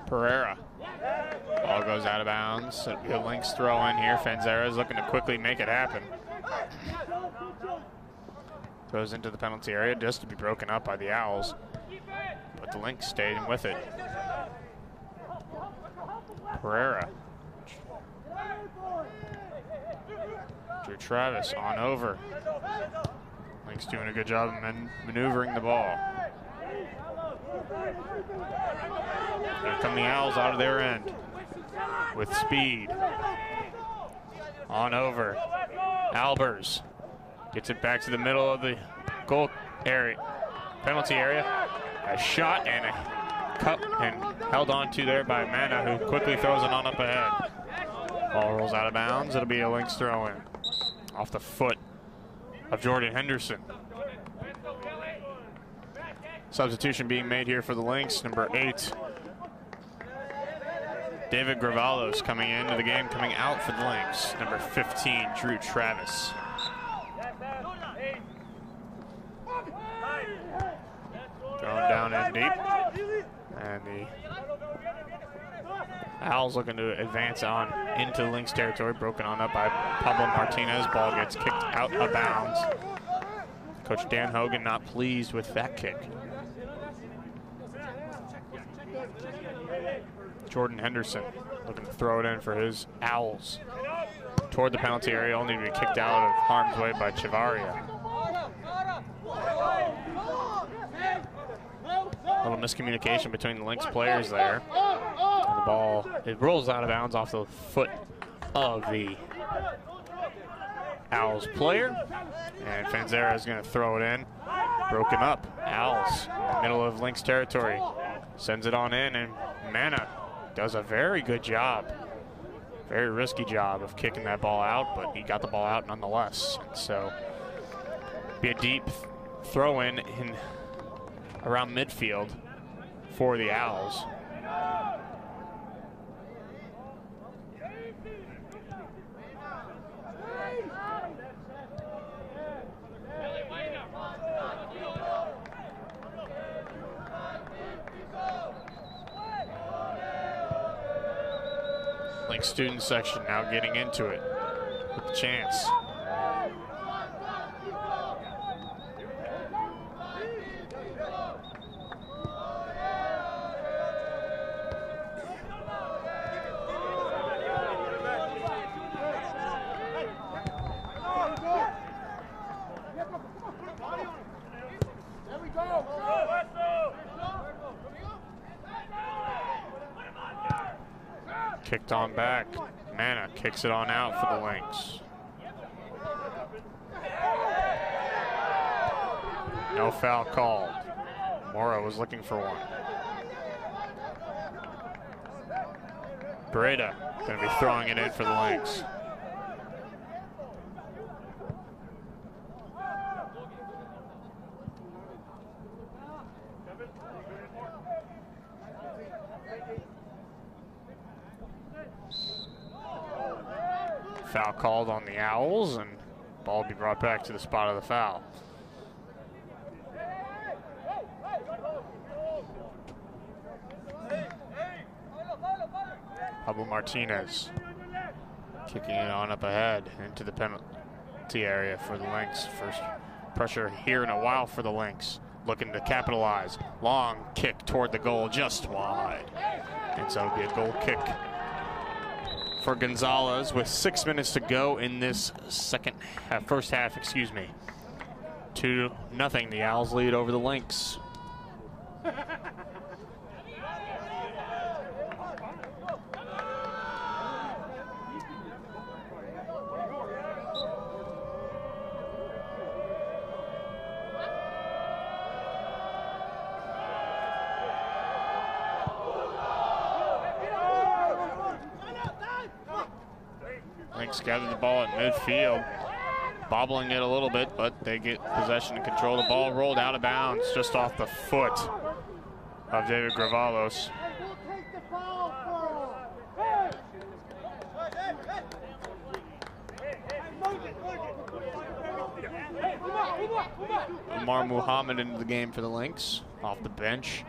Pereira. Ball goes out of bounds. It'll be a Lynx throw in here. Fanzera is looking to quickly make it happen. Throws into the penalty area just to be broken up by the Owls. But the Lynx stayed in with it. Pereira. Drew Travis on over. Lynx doing a good job of maneuvering the ball. Here come the Owls out of their end with speed. On over. Albers gets it back to the middle of the goal area, penalty area. A shot and a cut and held on to there by Mana, who quickly throws it on up ahead. Ball rolls out of bounds. It'll be a Lynx throw in off the foot of Jordan Henderson. Substitution being made here for the Lynx, number 8. David Gravalos coming into the game, coming out for the Lynx. Number 15, Drew Travis. Thrown down in deep. And the Owls looking to advance on into Lynx territory, broken on up by Pablo Martinez. Ball gets kicked out of bounds. Coach Dan Hogan not pleased with that kick. Jordan Henderson looking to throw it in for his Owls. Toward the penalty area, only to be kicked out of harm's way by Chivaria. A little miscommunication between the Lynx players there. And the ball, it rolls out of bounds off the foot of the Owls player. And Fanzera is going to throw it in. Broken up. Owls in the middle of Lynx territory. Sends it on in, and Mana does a very good job. Very risky job of kicking that ball out, but he got the ball out nonetheless. And so, be a deep throw in around midfield for the Owls. Lynx student section now getting into it with the chance. Kicked on back. Mana kicks it on out for the Lynx. No foul called. Mora was looking for one. Breda going to be throwing it in for the Lynx. Foul called on the Owls, and ball will be brought back to the spot of the foul. Pablo Martinez kicking it on up ahead into the penalty area for the Lynx. First pressure here in a while for the Lynx. Looking to capitalize. Long kick toward the goal, just wide. And so it'll be a goal kick for Gonzalez with 6 minutes to go in this first half, excuse me. 2-0, the Owls lead over the Lynx. Lynx gather the ball at midfield, bobbling it a little bit, but they get possession and control. The ball rolled out of bounds just off the foot of David Gravalos. Omar Muhammad into the game for the Lynx, off the bench.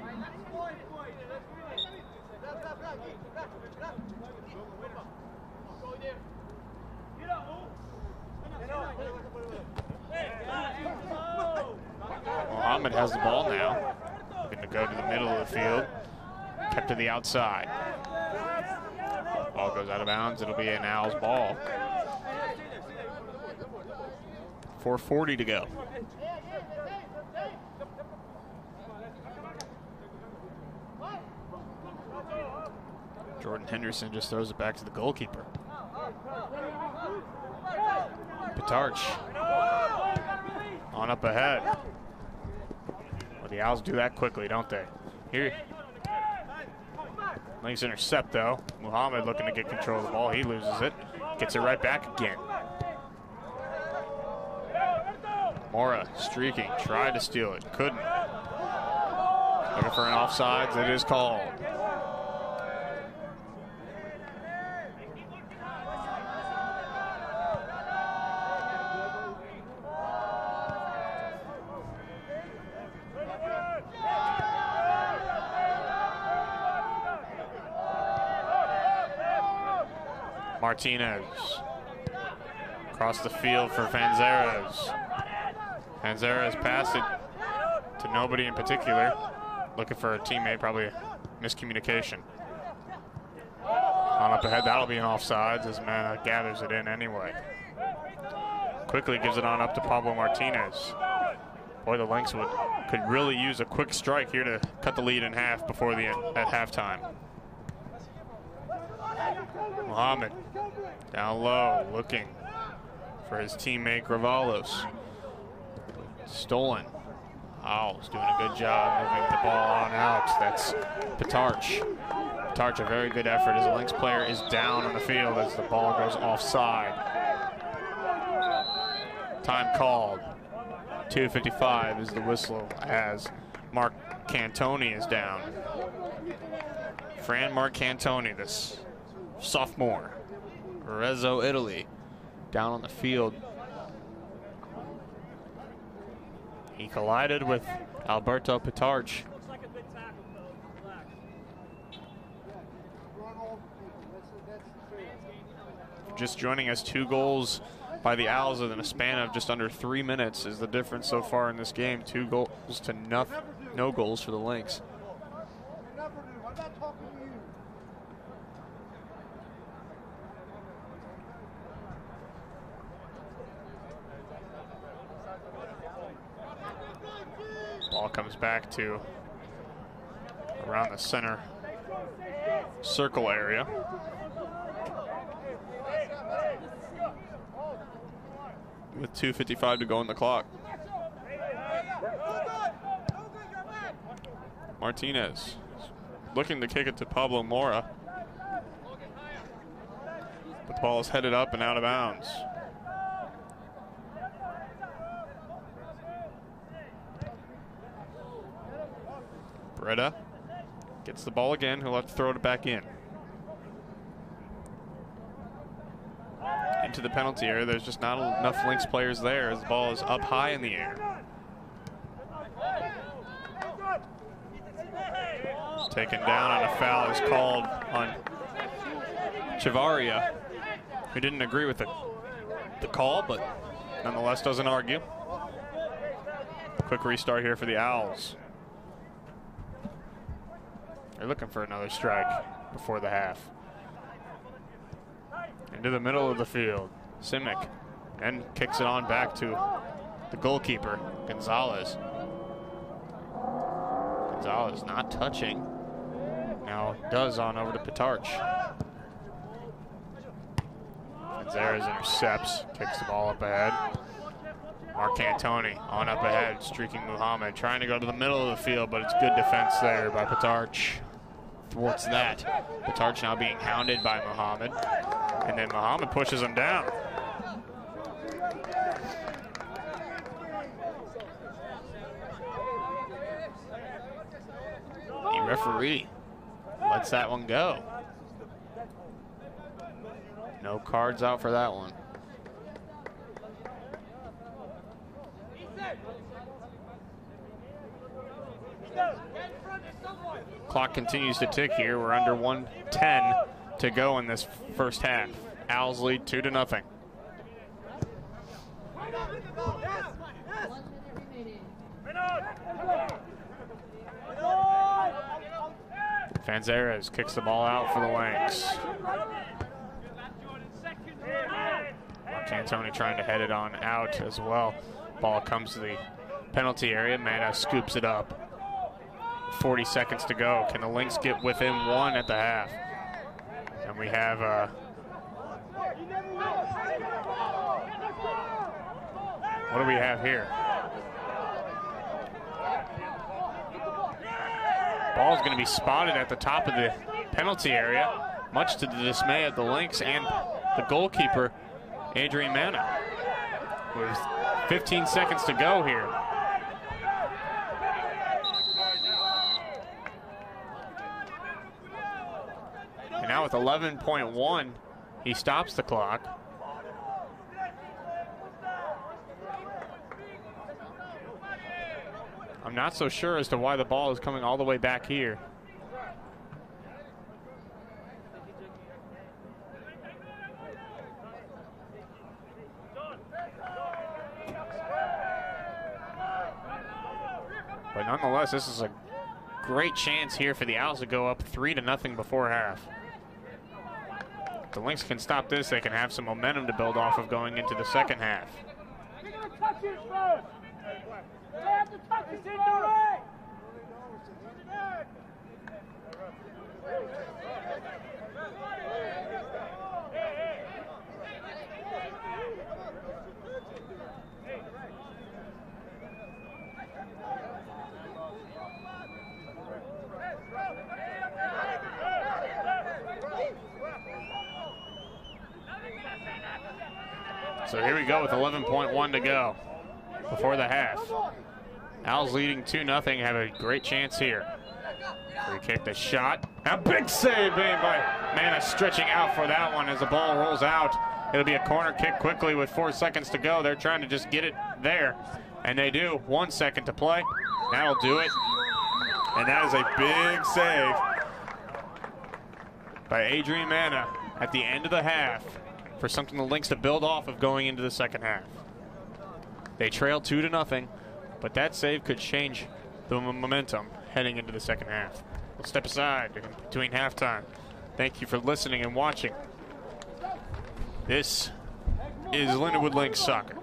Muhammad has the ball now. Looking to go to the middle of the field. Kept to the outside. Ball goes out of bounds. It'll be an Owls ball. 4:40 to go. Jordan Henderson just throws it back to the goalkeeper. Pitarch on up ahead. Well, the Owls do that quickly, don't they? Here, Lynx intercept though. Muhammad looking to get control of the ball. He loses it. Gets it right back again. Mora streaking, tried to steal it, couldn't. Looking for an offsides, it is called. Martinez across the field for Fanzeres. Fanzeres passed it to nobody in particular. Looking for a teammate, probably miscommunication. On up ahead, that'll be an offsides as Mana gathers it in anyway. Quickly gives it on up to Pablo Martinez. Boy, the Lynx could really use a quick strike here to cut the lead in half before the end at halftime. Muhammad down low, looking for his teammate Gravalos. Stolen. Owls doing a good job moving the ball on out. That's Pitarch. Pitarch, a very good effort as a Lynx player is down on the field as the ball goes offside. Time called. 2:55 is the whistle as Mark Cantoni is down. Fran Marcantoni, this sophomore, Arezzo, Italy, down on the field. He collided with Alberto Pitarch. Just joining us, 2 goals by the Owls within a span of just under 3 minutes is the difference so far in this game. 2 goals to no goals for the Lynx. Ball comes back to around the center circle area. With 2:55 to go on the clock. Martinez looking to kick it to Pablo Mora. But the ball is headed up and out of bounds. Breda gets the ball again. He'll have to throw it back in. Into the penalty area. There's just not enough Lynx players there as the ball is up high in the air. Taken down, and a foul is called on Chavaria, who didn't agree with the call, but nonetheless doesn't argue. Quick restart here for the Owls. They're looking for another strike before the half. Into the middle of the field. Simic and kicks it on back to the goalkeeper, Gonzalez. Gonzalez not touching. Now does on over to Petarch. Fanzares intercepts, kicks the ball up ahead. Mark Antoni on up ahead, streaking Muhammad, trying to go to the middle of the field, but it's good defense there by Petarch. Thwarts that. Petarch now being hounded by Muhammad. And then Muhammad pushes him down. The referee lets that one go. No cards out for that one. Clock continues to tick here. We're under 1:10 to go in this first half. Owls lead 2-0. Fanzares kicks the ball out for the Lynx. Cantoni trying to head it on out as well. Ball comes to the penalty area. Mana scoops it up. 40 seconds to go. Can the Lynx get within one at the half? And we have what do we have here? Ball's going to be spotted at the top of the penalty area, much to the dismay of the Lynx and the goalkeeper, Adrian Mana. With 15 seconds to go here. And now with 11.1, he stops the clock. I'm not so sure as to why the ball is coming all the way back here. But nonetheless, this is a great chance here for the Owls to go up 3-0 before half. If the Lynx can stop this, they can have some momentum to build off of going into the second half. So here we go with 11.1 to go before the half. Owls leading 2-0, have a great chance here. Free kick, the shot. A big save made by Mana, stretching out for that one as the ball rolls out. It'll be a corner kick quickly with 4 seconds to go. They're trying to just get it there, and they do. 1 second to play. That'll do it. And that is a big save by Adrian Mana at the end of the half for something the Lynx to build off of going into the second half. They trail 2-0, but that save could change the momentum heading into the second half. We'll step aside between halftime. Thank you for listening and watching. This is Lindenwood Lynx Soccer.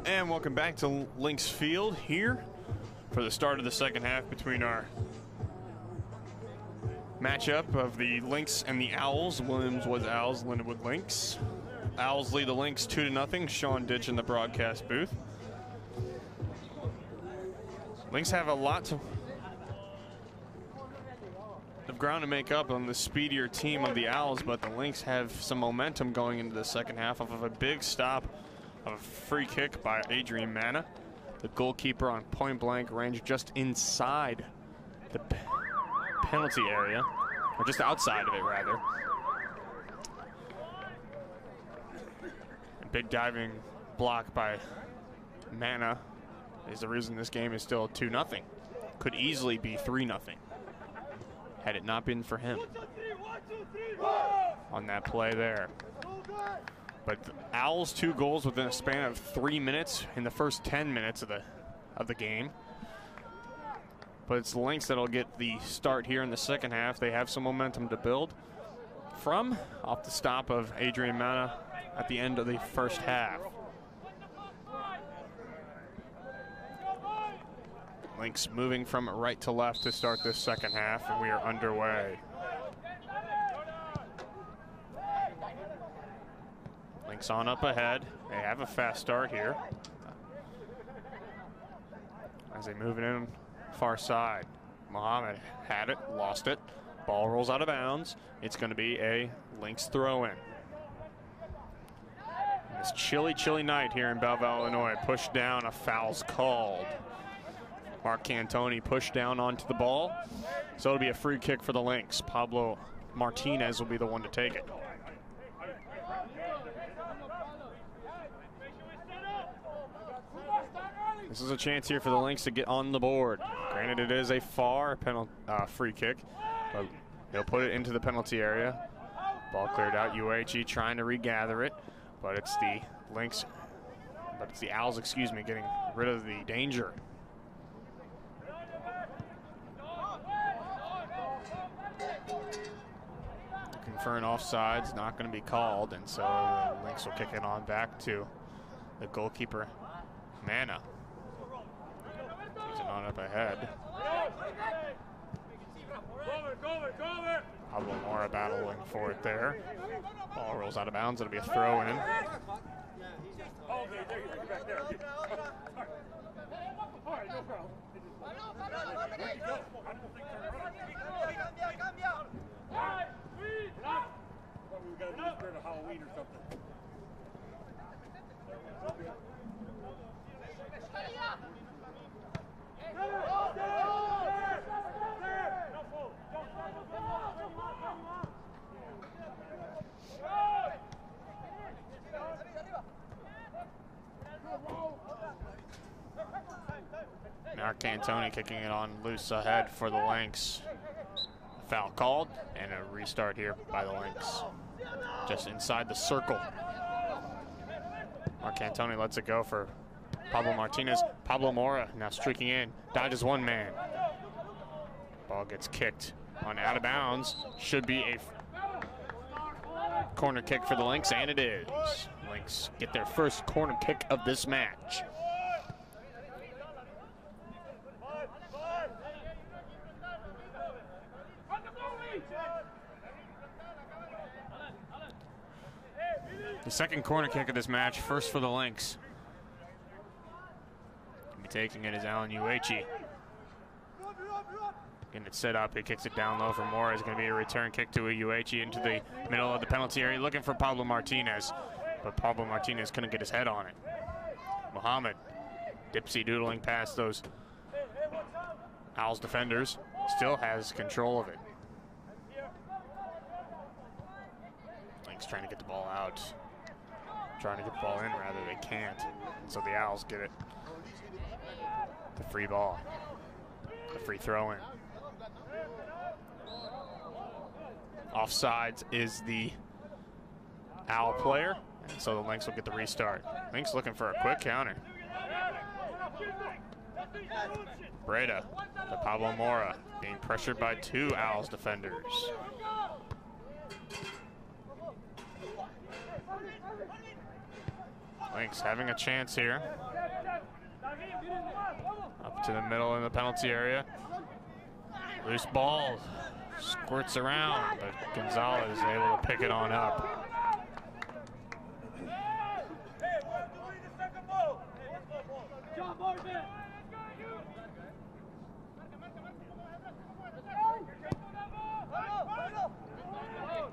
And welcome back to Lynx Field here for the start of the second half between our matchup of the Lynx and the Owls. Williams was Owls, Lindenwood Lynx. Owls lead the Lynx 2-0. Sean Ditch in the broadcast booth. Lynx have a lot of ground to make up on the speedier team of the Owls, but the Lynx have some momentum going into the second half off of a big stop of a free kick by Adrian Manna, the goalkeeper on point-blank range just inside the penalty area, or just outside of it, rather. A big diving block by Manna is the reason this game is still 2-0. Could easily be 3-0 had it not been for him on that play there. But the Owls 2 goals within a span of 3 minutes in the first 10 minutes of the game. But it's the Lynx that'll get the start here in the second half. They have some momentum to build from off the stop of Adrian Manna at the end of the first half. Lynx moving from right to left to start this second half, and we are underway. Lynx on up ahead. They have a fast start here as they move it in far side. Mohammed had it, lost it. Ball rolls out of bounds. It's going to be a Lynx throw-in. This chilly, chilly night here in Belleville, Illinois. Pushed down, a foul's called. Mark Cantoni pushed down onto the ball. So it'll be a free kick for the Lynx. Pablo Martinez will be the one to take it. This is a chance here for the Lynx to get on the board. Granted, it is a far free kick, but they'll put it into the penalty area. Ball cleared out. UHE trying to regather it, but it's the Lynx, but it's the Owls, excuse me, getting rid of the danger. Looking for an offside's not going to be called, and so the Lynx will kick it on back to the goalkeeper, Manna. He's on up ahead. Pablo Mora battling for it there. Ball rolls out of bounds. It'll be a throw in. Mark Cantoni kicking it on loose ahead for the Lynx. Foul called and a restart here by the Lynx. Just inside the circle. Mark Cantoni lets it go for Pablo Martinez. Pablo Mora now streaking in, dodges one man. Ball gets kicked on out of bounds. Should be a corner kick for the Lynx, and it is. Lynx get their first corner kick of this match. The second corner kick of this match, first for the Lynx. Be taking it is Alan Uechi. Getting it set up, he kicks it down low for Mora. It's going to be a return kick to a Uechi into the middle of the penalty area, looking for Pablo Martinez. But Pablo Martinez couldn't get his head on it. Muhammad dipsy doodling past those Owls defenders. Still has control of it. Lynx trying to get the ball out. Trying to get the ball in, rather they can't. And so the Owls get it. The free ball. The free throw in. Offsides is the Owl player, and so the Lynx will get the restart. Lynx looking for a quick counter. Breda to Pablo Mora, being pressured by 2 Owls defenders. Lynx having a chance here. Up to the middle in the penalty area. Loose ball. Squirts around, but Gonzalez is able to pick it on up.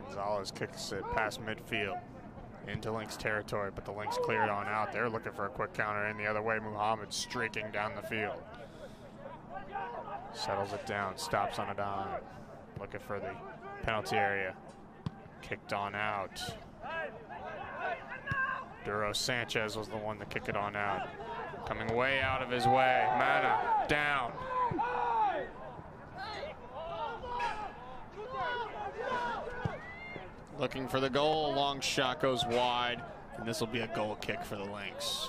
Gonzalez kicks it past midfield into Lynx territory, but the Lynx cleared on out. They're looking for a quick counter in the other way. Muhammad streaking down the field. Settles it down, stops on a dime. Looking for the penalty area. Kicked on out. Duro Sanchez was the one to kick it on out. Coming way out of his way. Mana down. Looking for the goal. Long shot goes wide. And this will be a goal kick for the Lynx.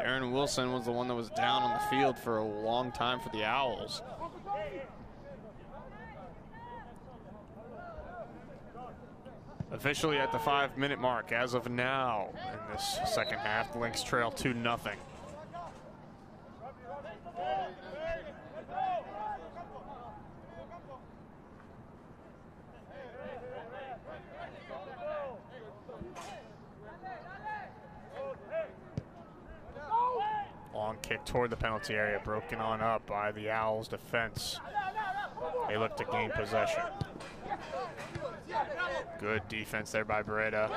Darren Wilson was the one that was down on the field for a long time for the Owls. Officially at the 5-minute mark as of now in this second half, the Lynx trail 2-0. Long kick toward the penalty area, broken on up by the Owls defense. They look to gain possession. Good defense there by Beretta.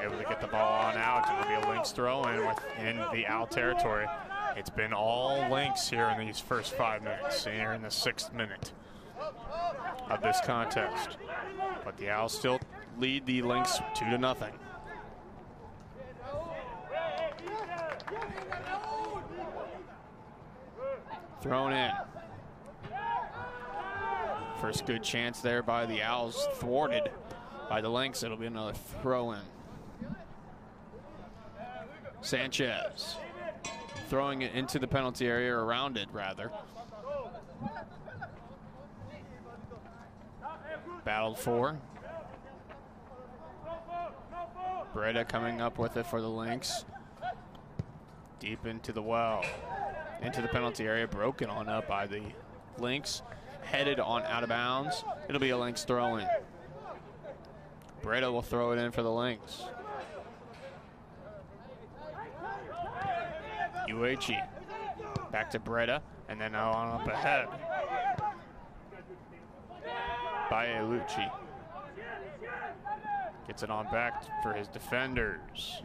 Able to get the ball on out. It'll be a Lynx throw in within the Owl territory. It's been all Lynx here in these first 5 minutes, here in the 6th minute of this contest. But the Owls still lead the Lynx 2-0. Thrown in. First good chance there by the Owls, thwarted by the Lynx. It'll be another throw in. Sanchez throwing it into the penalty area, or around it rather. Battled for. Beretta coming up with it for the Lynx. Deep into the well. Into the penalty area, broken on up by the Lynx. Headed on out of bounds. It'll be a Lynx throw in. Beretta will throw it in for the Lynx. UHE back to Beretta, and then now on up ahead by Lucci. Gets it on back for his defenders.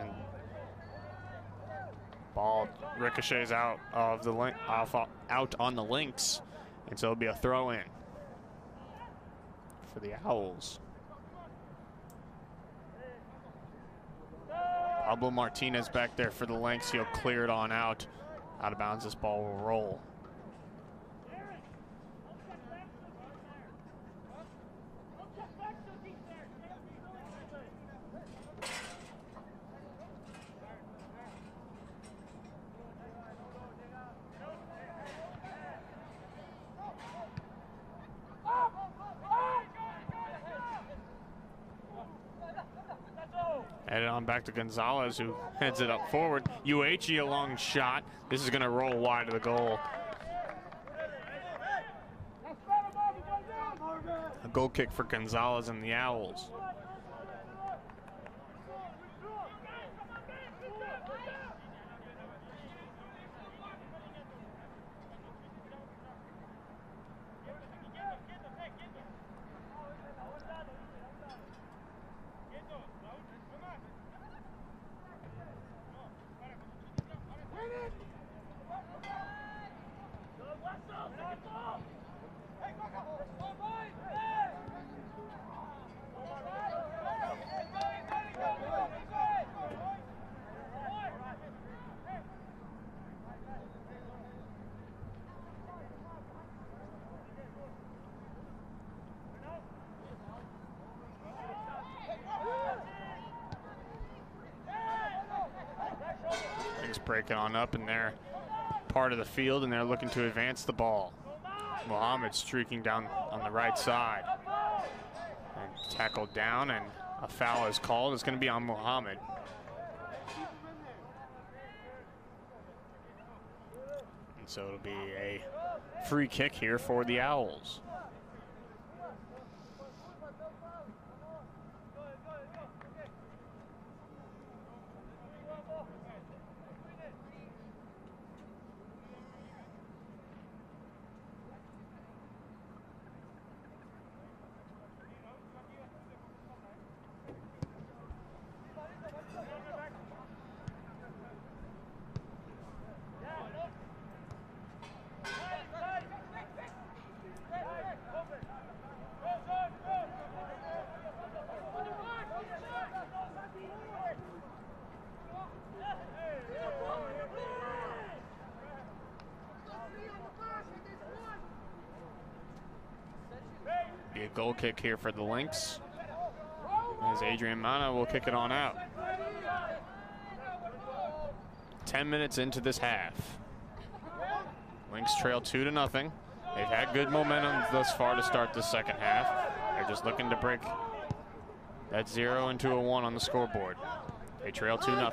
And ball ricochets out of the out on the Lynx, and so it'll be a throw in for the Owls. Pablo Martinez back there for the Lynx. He'll clear it on out. Out of bounds, this ball will roll. Headed on back to Gonzalez, who heads it up forward. UHE a long shot. This is going to roll wide of the goal. A goal kick for Gonzalez and the Owls. Breaking on up in there. part of the field, and they're looking to advance the ball. Muhammad streaking down on the right side. And tackled down, and a foul is called. It's going to be on Muhammad. And so it'll be a free kick here for the Owls. Be a goal kick here for the Lynx, as Adrian Mana will kick it on out. 10 minutes into this half. Lynx trail 2-0. They've had good momentum thus far to start the second half. They're just looking to break that 0 into a 1 on the scoreboard. They trail 2-0.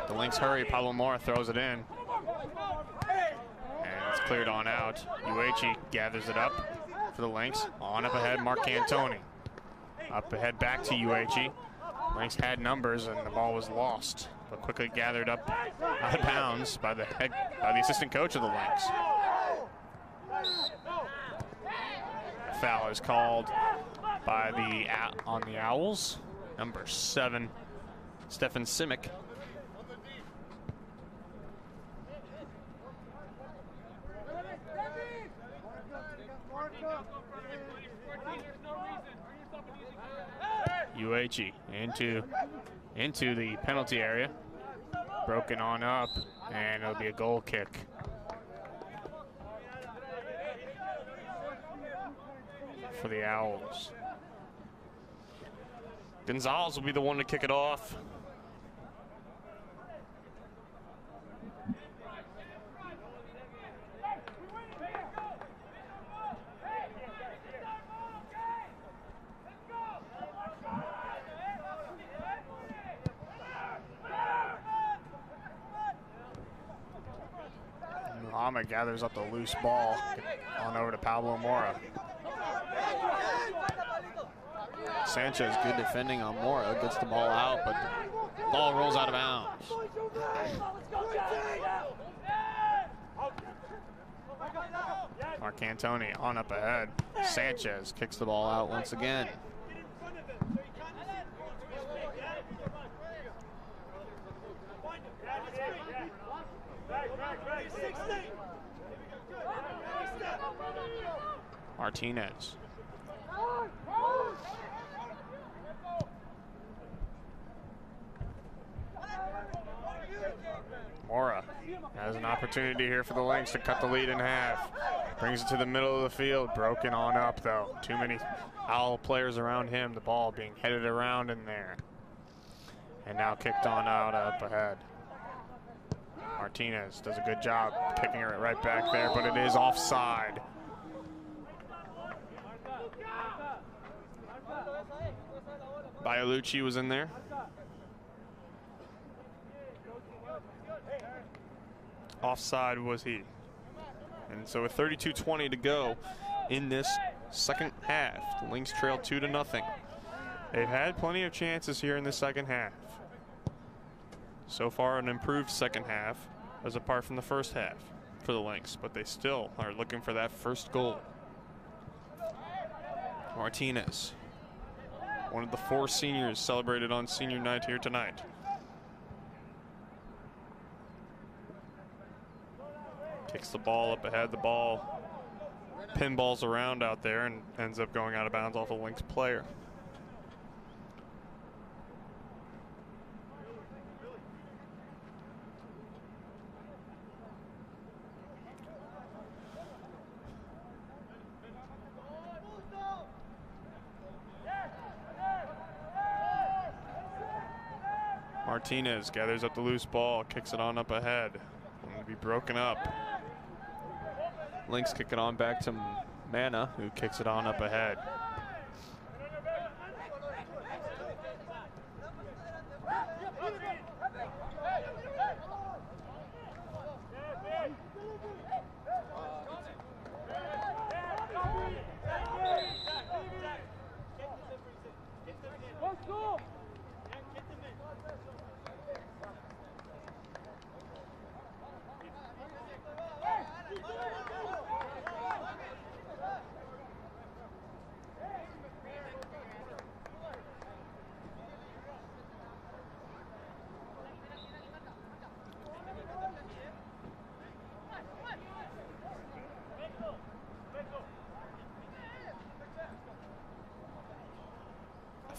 The Lynx hurry. Pablo Mora throws it in. It's cleared on out. Uechi gathers it up for the Lynx. On up ahead, Mark Cantoni. Up ahead back to Uechi. Lynx had numbers and the ball was lost, but quickly gathered up out of bounds by the assistant coach of the Lynx. Foul is called by on the Owls. Number 7, Stefan Simic. Uechi into the penalty area. Broken on up, and it'll be a goal kick. For the Owls. Gonzalez will be the one to kick it off. Muhammad gathers up the loose ball on over to Pablo Mora. Sanchez, good defending on Mora, gets the ball out, but the ball rolls out of bounds. Mark Cantoni on up ahead. Sanchez kicks the ball out once again. Martinez. Mora has an opportunity here for the Lynx to cut the lead in half. Brings it to the middle of the field. Broken on up, though. Too many Owl players around him. The ball being headed around in there. And now kicked on out up ahead. Martinez does a good job kicking it right back there, but it is offside. Bialucci was in there. Offside was he. And so with 32:20 to go in this second half, the Lynx trail 2-0. They've had plenty of chances here in the second half. So far an improved second half as apart from the first half for the Lynx, but they still are looking for that first goal. Martinez, one of the 4 seniors celebrated on senior night here tonight. Kicks the ball up ahead. The ball pinballs around out there and ends up going out of bounds off a Lynx player. Martinez gathers up the loose ball, kicks it on up ahead. Going to be broken up. Lynx kick it on back to Mana, who kicks it on up ahead.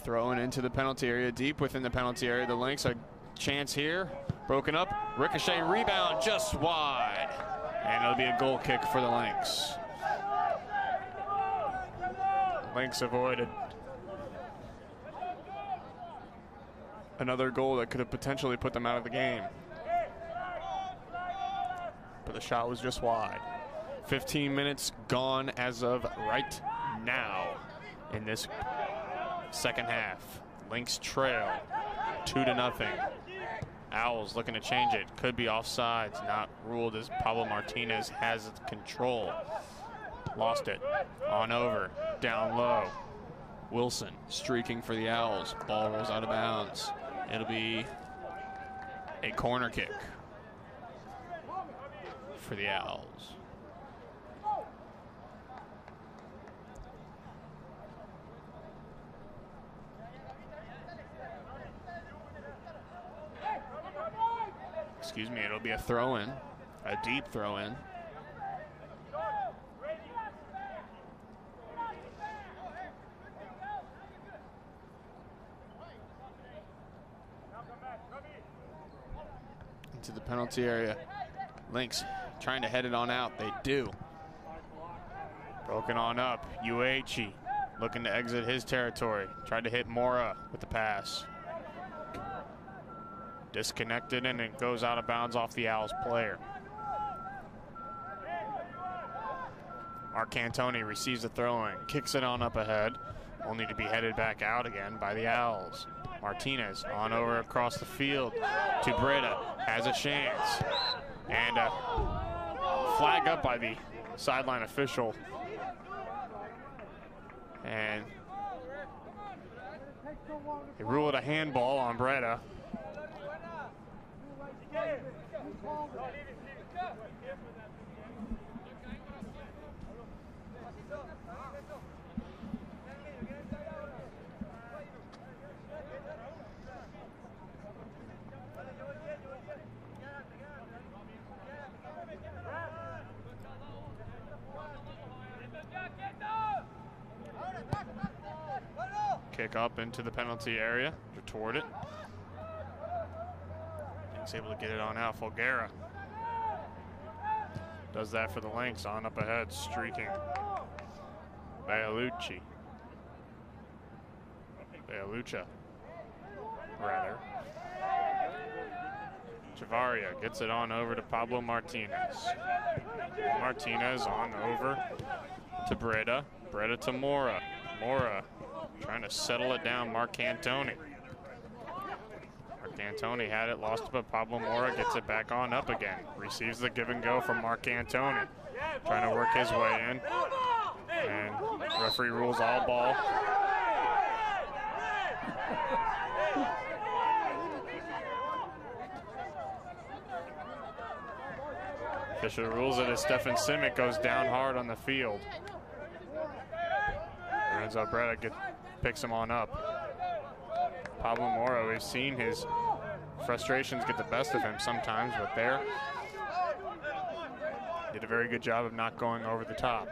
Throwing into the penalty area, deep within the penalty area. The Lynx, a chance here. Broken up. Ricochet rebound just wide. And it'll be a goal kick for the Lynx. Lynx avoided another goal that could have potentially put them out of the game. But the shot was just wide. 15 minutes gone as of right now in this second half. Lynx trail 2-0. Owls looking to change it. Could be offsides. Not ruled as Pablo Martinez has control. Lost it. On over. Down low. Wilson streaking for the Owls. Ball rolls out of bounds. It'll be a corner kick for the Owls. Excuse me, it'll be a throw-in, a deep throw-in. Into the penalty area. Lynx trying to head it on out. They do. Broken on up. Uechi looking to exit his territory. Tried to hit Mora with the pass. Disconnected, and it goes out of bounds off the Owls player. Mark Cantoni receives the throw-in, kicks it on up ahead, only to be headed back out again by the Owls. Martinez on over across the field to Breda, has a chance, and a flag up by the sideline official. And they ruled a handball on Breda. Kick up into the penalty area, toward it. He's able to get it on out. Folguera does that for the Lynx. On up ahead, streaking. Bealucci. Bealucha, rather. Chavaria gets it on over to Pablo Martinez. Martinez on over to Breda. Breda to Mora. Mora trying to settle it down. Mark Cantoni. Cantoni had it, lost it, but Pablo Mora gets it back on up again. Receives the give and go from Mark Cantoni. Trying to work his way in. And referee rules all ball. Official rules it as Stefan Simic goes down hard on the field. Lorenzo Breda picks him on up. Pablo Mora, we've seen his frustrations get the best of him sometimes, but there did a very good job of not going over the top.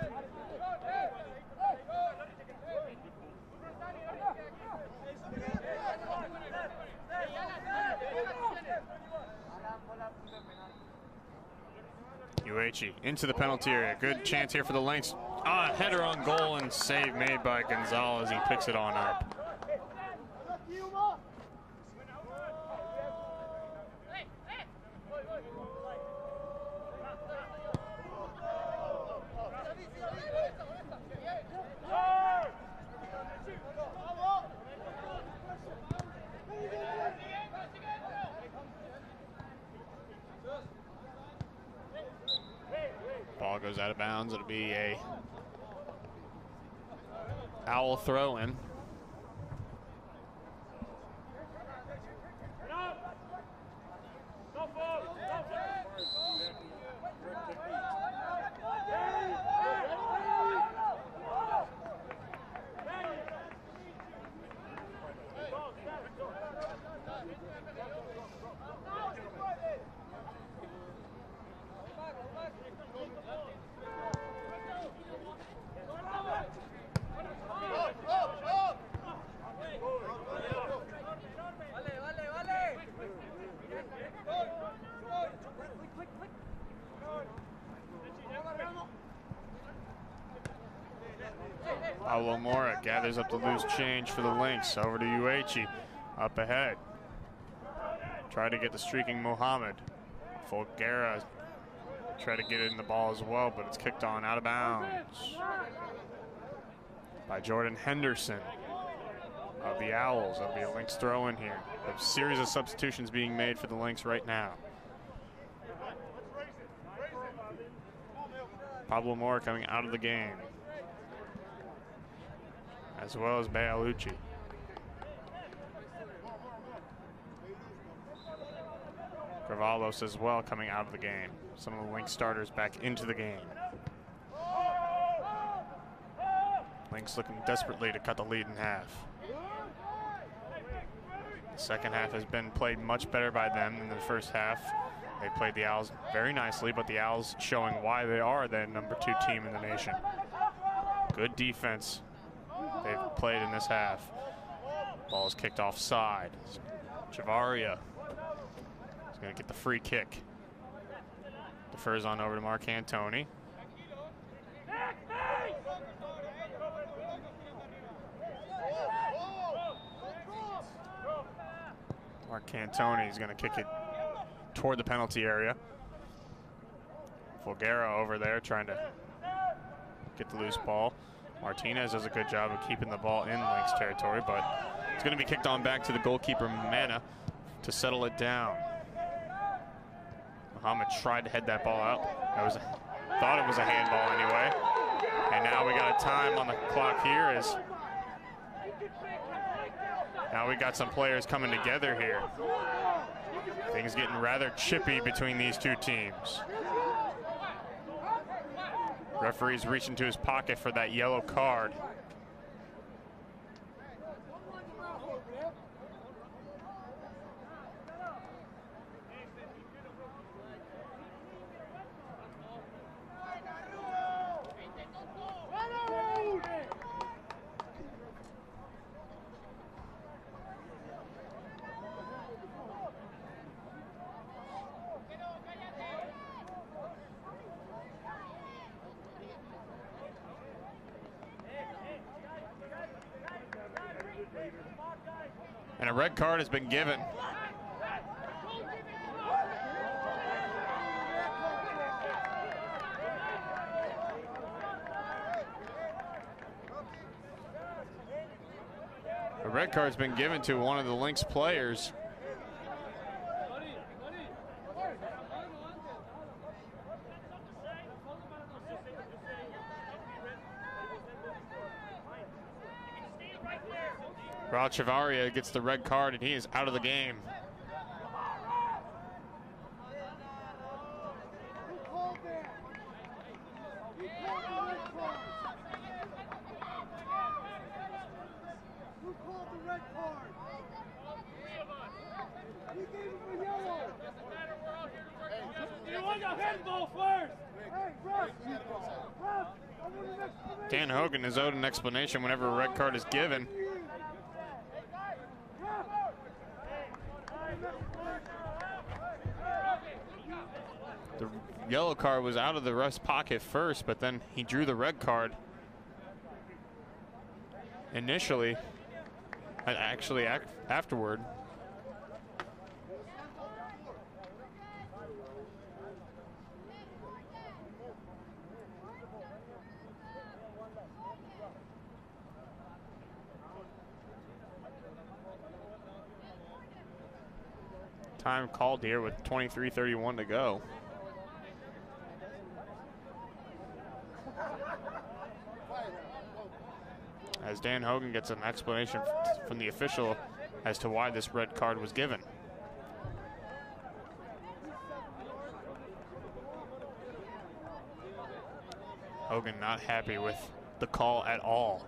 Uechi into the penalty area. Good chance here for the Lynx. Header on goal and save made by Gonzalez. He picks it on up. out of bounds. It'll be a Owl throw in. Pablo Mora gathers up the loose change for the Lynx. Over to Uechi. Up ahead. Try to get the streaking Mohammed. Folgera try to get it in the ball as well, but it's kicked on out of bounds by Jordan Henderson of the Owls. That'll be a Lynx throw in here. A series of substitutions being made for the Lynx right now. Pablo Mora coming out of the game, as well as Bayalucci. Gravalos as well coming out of the game. Some of the Lynx starters back into the game. Lynx looking desperately to cut the lead in half. The second half has been played much better by them than the first half. They played the Owls very nicely, but the Owls showing why they are the #2 team in the nation. Good defense they've played in this half. Ball is kicked offside. Chavaria is going to get the free kick. Defers on over to Mark Antoni. Mark Antoni is going to kick it toward the penalty area. Folgera over there trying to get the loose ball. Martinez does a good job of keeping the ball in Lynx territory, but it's going to be kicked on back to the goalkeeper, Mana, to settle it down. Muhammad tried to head that ball out. Thought it was a handball anyway. And now we got a time on the clock here as now we got some players coming together here. Things getting rather chippy between these two teams. Referee's reaching to his pocket for that yellow card. And a red card has been given. A red card has been given to one of the Lynx players. Raul Chavaria gets the red card and he is out of the game. Dan Hogan is owed an explanation whenever a red card is given. The yellow card was out of the ref's pocket first, but then he drew the red card initially, actually afterward. Time called here with 23:31 to go. as Dan Hogan gets an explanation from the official as to why this red card was given. Hogan not happy with the call at all.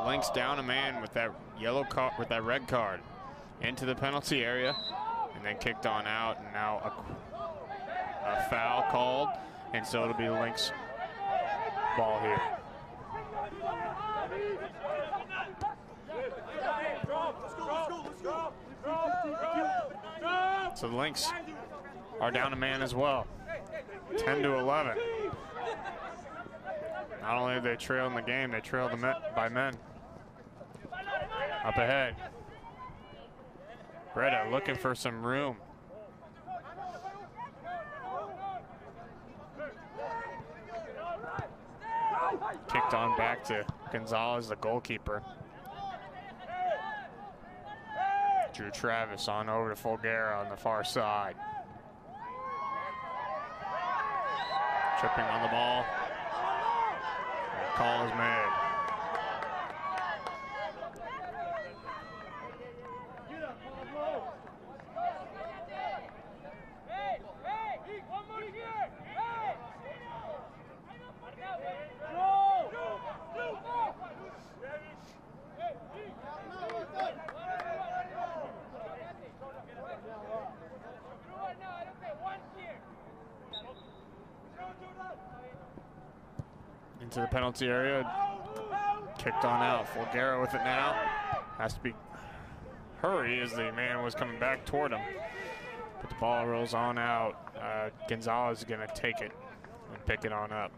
Lynx down a man with that yellow card, with that red card, into the penalty area, and then kicked on out. And now a foul called, and so it'll be Lynx ball here. So the Lynx are down a man as well, 10-11. Not only did they trail in the game, they trailed by men. Up ahead. Breda looking for some room. Kicked on back to Gonzalez, the goalkeeper. Drew Travis on over to Folgera on the far side. Tripping on the ball. And call is made. Into the penalty area, kicked on out. Folgera with it now. Has to be hurry as the man was coming back toward him. But the ball rolls on out. Gonzalez is gonna take it and pick it on up.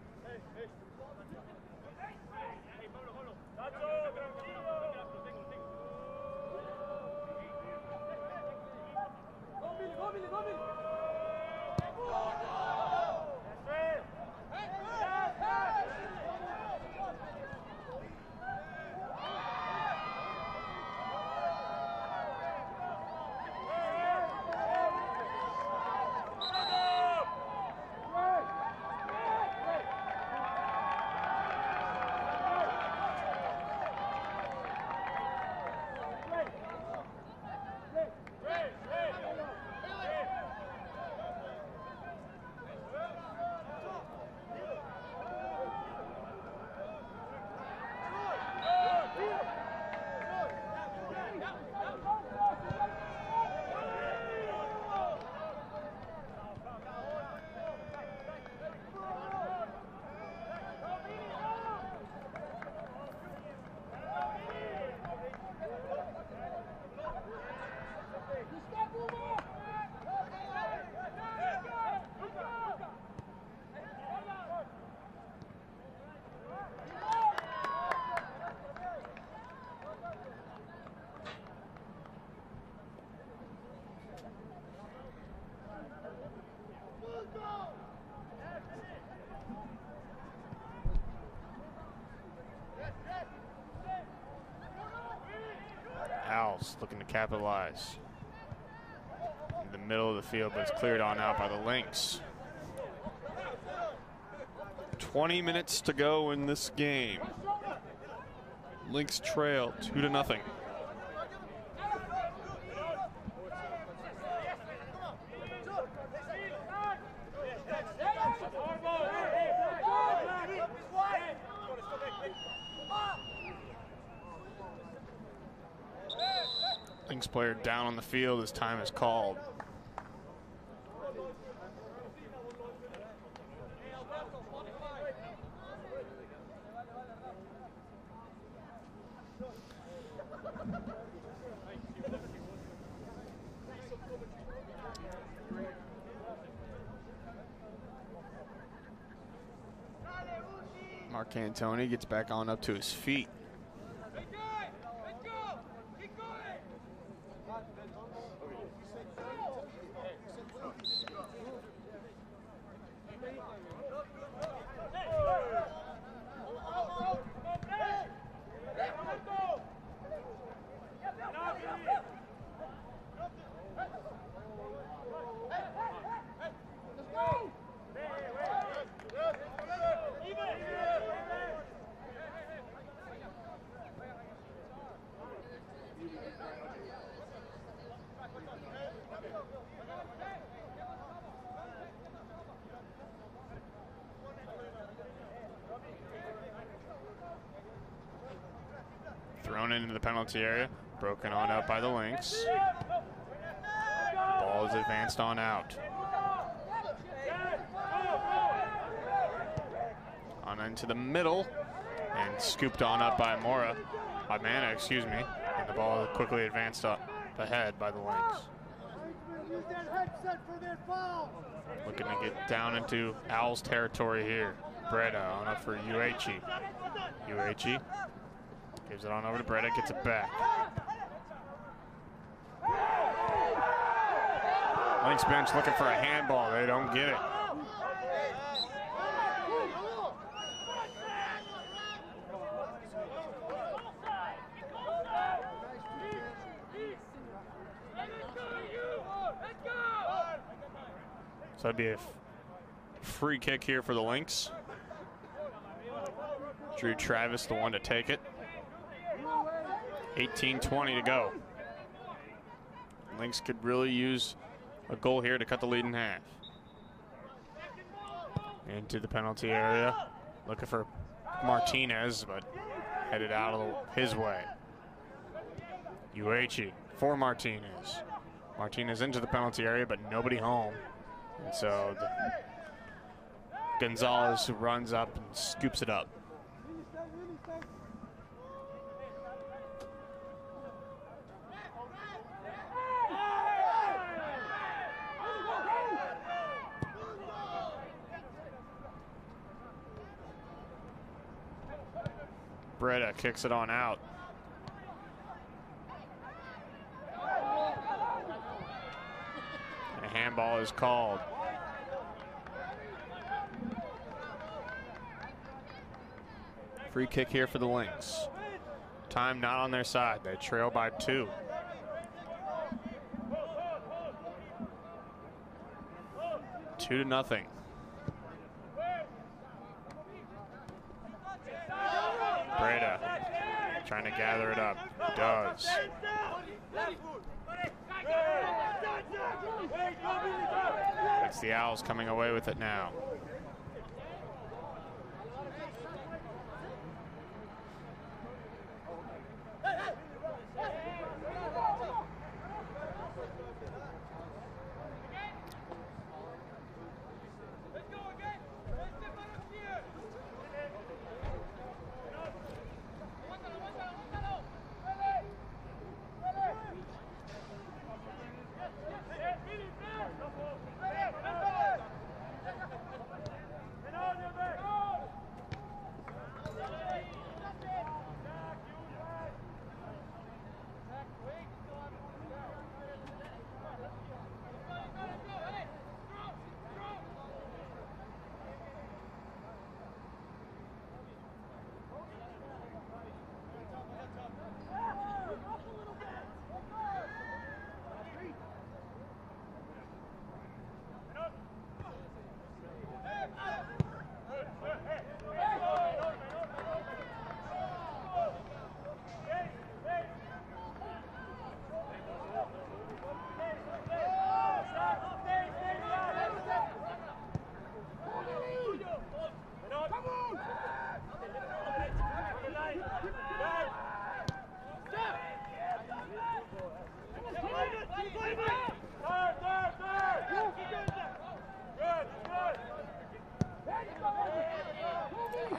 Looking to capitalize in the middle of the field, but it's cleared on out by the Lynx. 20 minutes to go in this game. Lynx trail 2-0. Lynx player down on the field as time is called. Mark Antoni gets back on up to his feet. Thrown into the penalty area, broken on up by the Lynx. Ball is advanced on out. On into the middle, and scooped on up by Mana, excuse me. And the ball quickly advanced up ahead by the Lynx. Looking to get down into Owls territory here. Breda on up for Uechi. Uechi gives it on over to Breda, gets it back. Lynx bench looking for a handball. They don't get it. So it'd be a free kick here for the Lynx. Drew Travis, the one to take it. 18:20 to go. Lynx could really use a goal here to cut the lead in half. Into the penalty area, looking for Martinez, but headed out of his way. Uechi for Martinez. Martinez into the penalty area, but nobody home. And so Gonzalez runs up and scoops it up. Breda kicks it on out. A handball is called. Free kick here for the Lynx. Time not on their side. They trail by 2. Two to nothing. Breda trying to gather it up. Does. It's the Owls coming away with it now.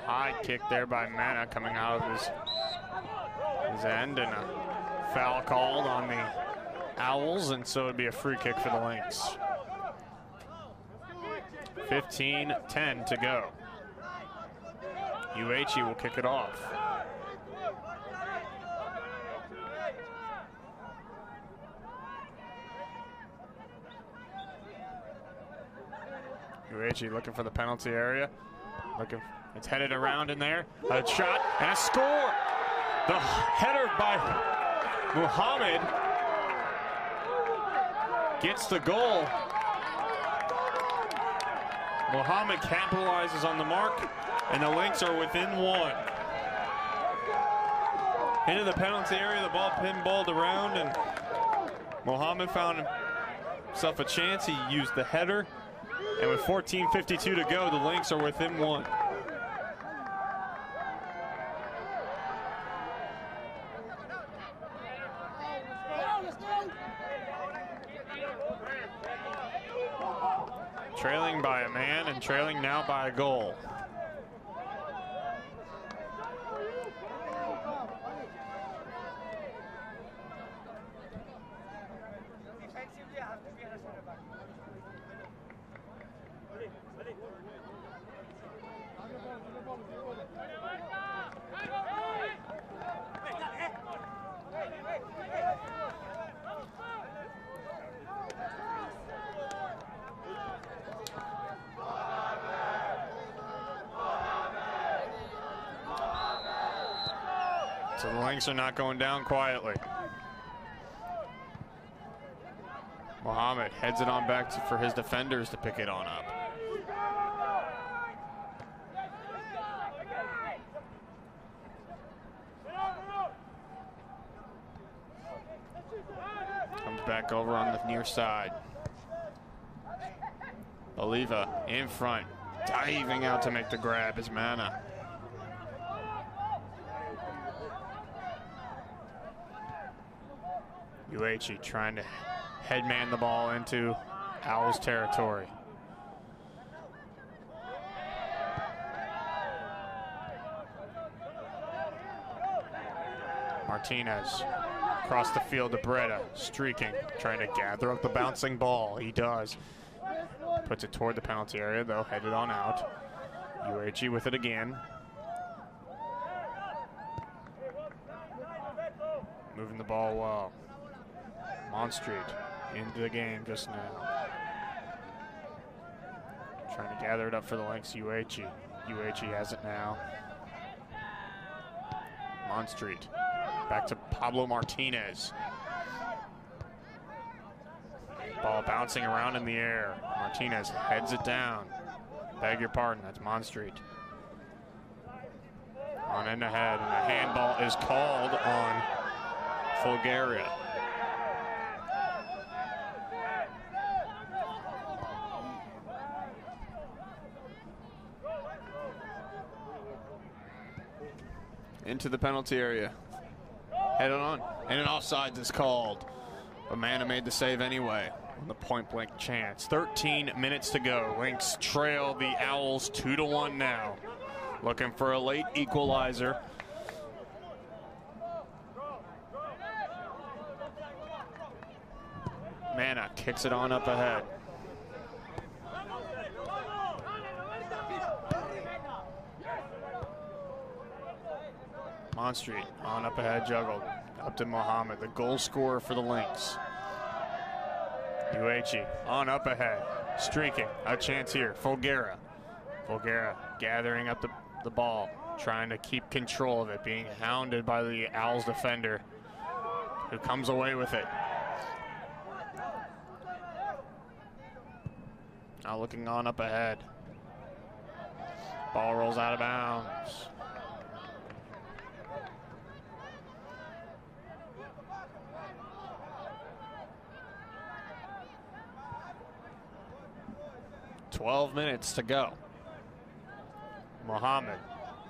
High kick there by Mana coming out of his end, and a foul called on the Owls, and so it'd be a free kick for the Lynx. 15-10 to go. UHE will kick it off. UHE looking for the penalty area. It's headed around in there. A shot and a score. The header by Muhammad gets the goal. Muhammad capitalizes on the mark, and the Lynx are within one. Into the penalty area, the ball pinballed around, and Muhammad found himself a chance. He used the header, and with 14:52 to go, the Lynx are within one. Trailing by a man and trailing now by a goal. So the Lynx are not going down quietly. Muhammad heads it on back for his defenders to pick it on up. Comes back over on the near side. Oliva in front, diving out to make the grab is Mana. UHE trying to headman the ball into Owls territory. Martinez across the field to Breda, streaking, trying to gather up the bouncing ball. He does. Puts it toward the penalty area, though, headed on out. UHE with it again. Moving the ball well. Monstreet into the game just now. Trying to gather it up for the Lynx. UHE. UHE has it now. Monstreet. Back to Pablo Martinez. Ball bouncing around in the air. Martinez heads it down. Beg your pardon, that's Monstreet. On and ahead, and a handball is called on Fulgaria. Into the penalty area. Headed on, and an offsides is called. But Mana made the save anyway on the point-blank chance. 13 minutes to go. Lynx trail the Owls 2-1 now. Looking for a late equalizer. Mana kicks it on up ahead. Monstreet on up ahead, juggled. Up to Muhammad, the goal scorer for the Lynx. UHE on up ahead, streaking, a chance here, Fulgara. Fulgara gathering up the ball, trying to keep control of it, being hounded by the Owls defender, who comes away with it. Now looking on up ahead. Ball rolls out of bounds. $12 minutes to go. Muhammad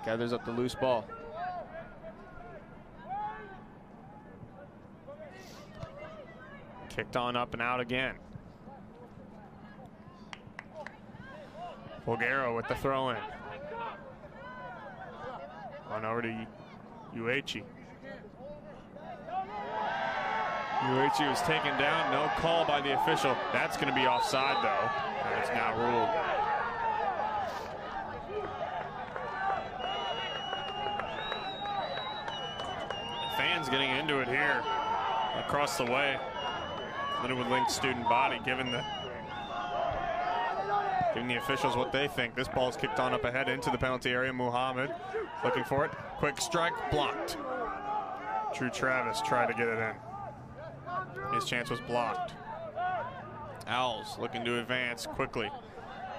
gathers up the loose ball. Kicked on up and out again. Fulgaro with the throw-in. On over to UHE. UHE was taken down, no call by the official. That's going to be offside though, and it's now ruled. fans getting into it here across the way. Lindenwood Lynx student body giving the officials what they think. This ball's kicked on up ahead into the penalty area. Muhammad looking for it. Quick strike, blocked. Drew Travis tried to get it in. His chance was blocked. Owls looking to advance quickly.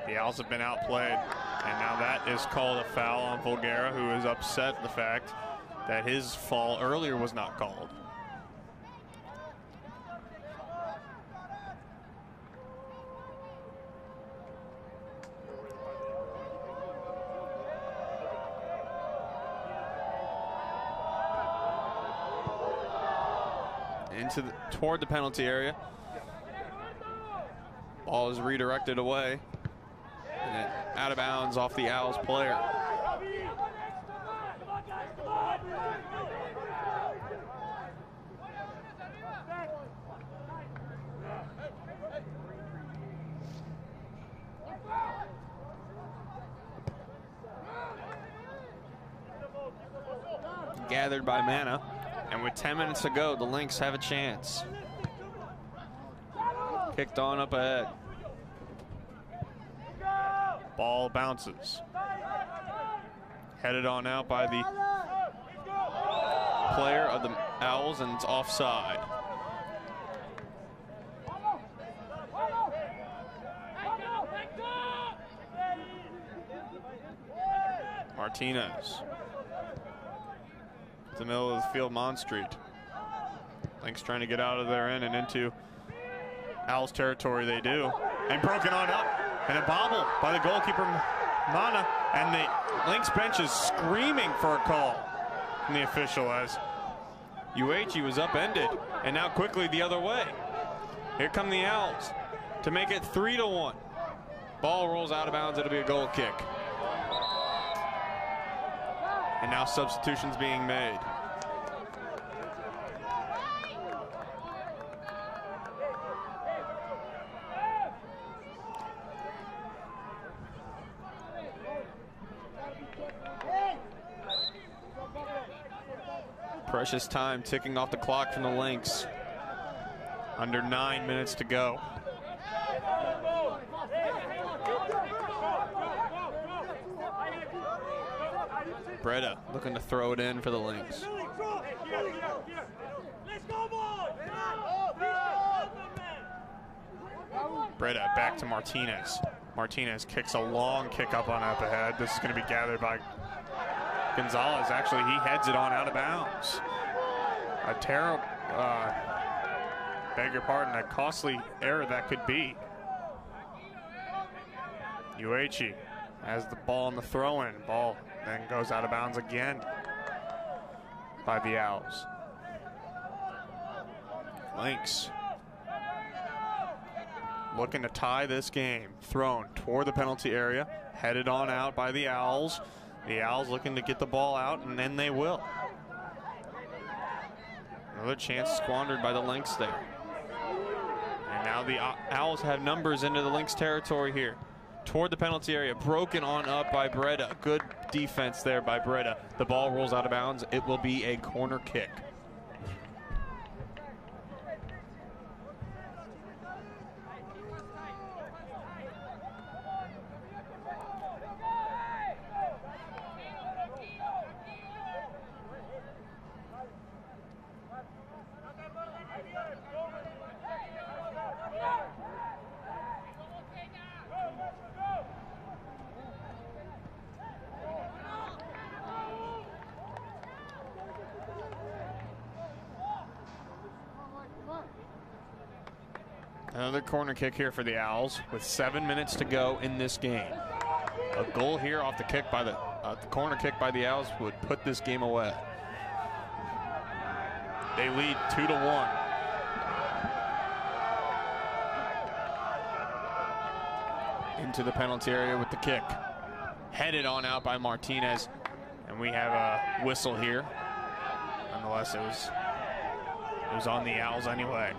The Owls have been outplayed, and now that is called a foul on Volgera, who is upset at the fact that his fall earlier was not called. Toward the penalty area. Ball is redirected away. And it out of bounds off the Owls player. Gathered by Mana. And with 10 minutes to go, the Lynx have a chance. Kicked on up ahead. Ball bounces. Headed on out by the player of the Owls, and it's offside. Martinez. The middle of the field, Mon Street. Lynx trying to get out of their end and into Owls territory. They do. And broken on up. And a bobble by the goalkeeper, Mana. And the Lynx bench is screaming for a call from the official as Uechi was upended. And now quickly the other way. Here come the Owls to make it 3-1. Ball rolls out of bounds. It'll be a goal kick. And now substitutions being made. Precious time ticking off the clock from the Lynx. Under 9 minutes to go. Breda looking to throw it in for the Lynx. Breda back to Martinez. Martinez kicks a long kick up on up ahead. This is going to be gathered by Gonzalez. Actually, he heads it on out of bounds. A terrible, beg your pardon, a costly error that could be. Uechi has the ball on the throw-in. Ball then goes out of bounds again by the Owls. Lynx looking to tie this game. Thrown toward the penalty area, headed on out by the Owls. The Owls looking to get the ball out, and then they will. Another chance squandered by the Lynx there. And now the Owls have numbers into the Lynx territory here. Toward the penalty area, broken on up by Breda. Good defense there by Breda. The ball rolls out of bounds. It will be a corner kick. Another corner kick here for the Owls with 7 minutes to go in this game. A goal here off the kick by the corner kick by the Owls would put this game away. They lead 2-1. Into the penalty area with the kick. Headed on out by Martinez. And we have a whistle here. Nonetheless, it was on the Owls anyway.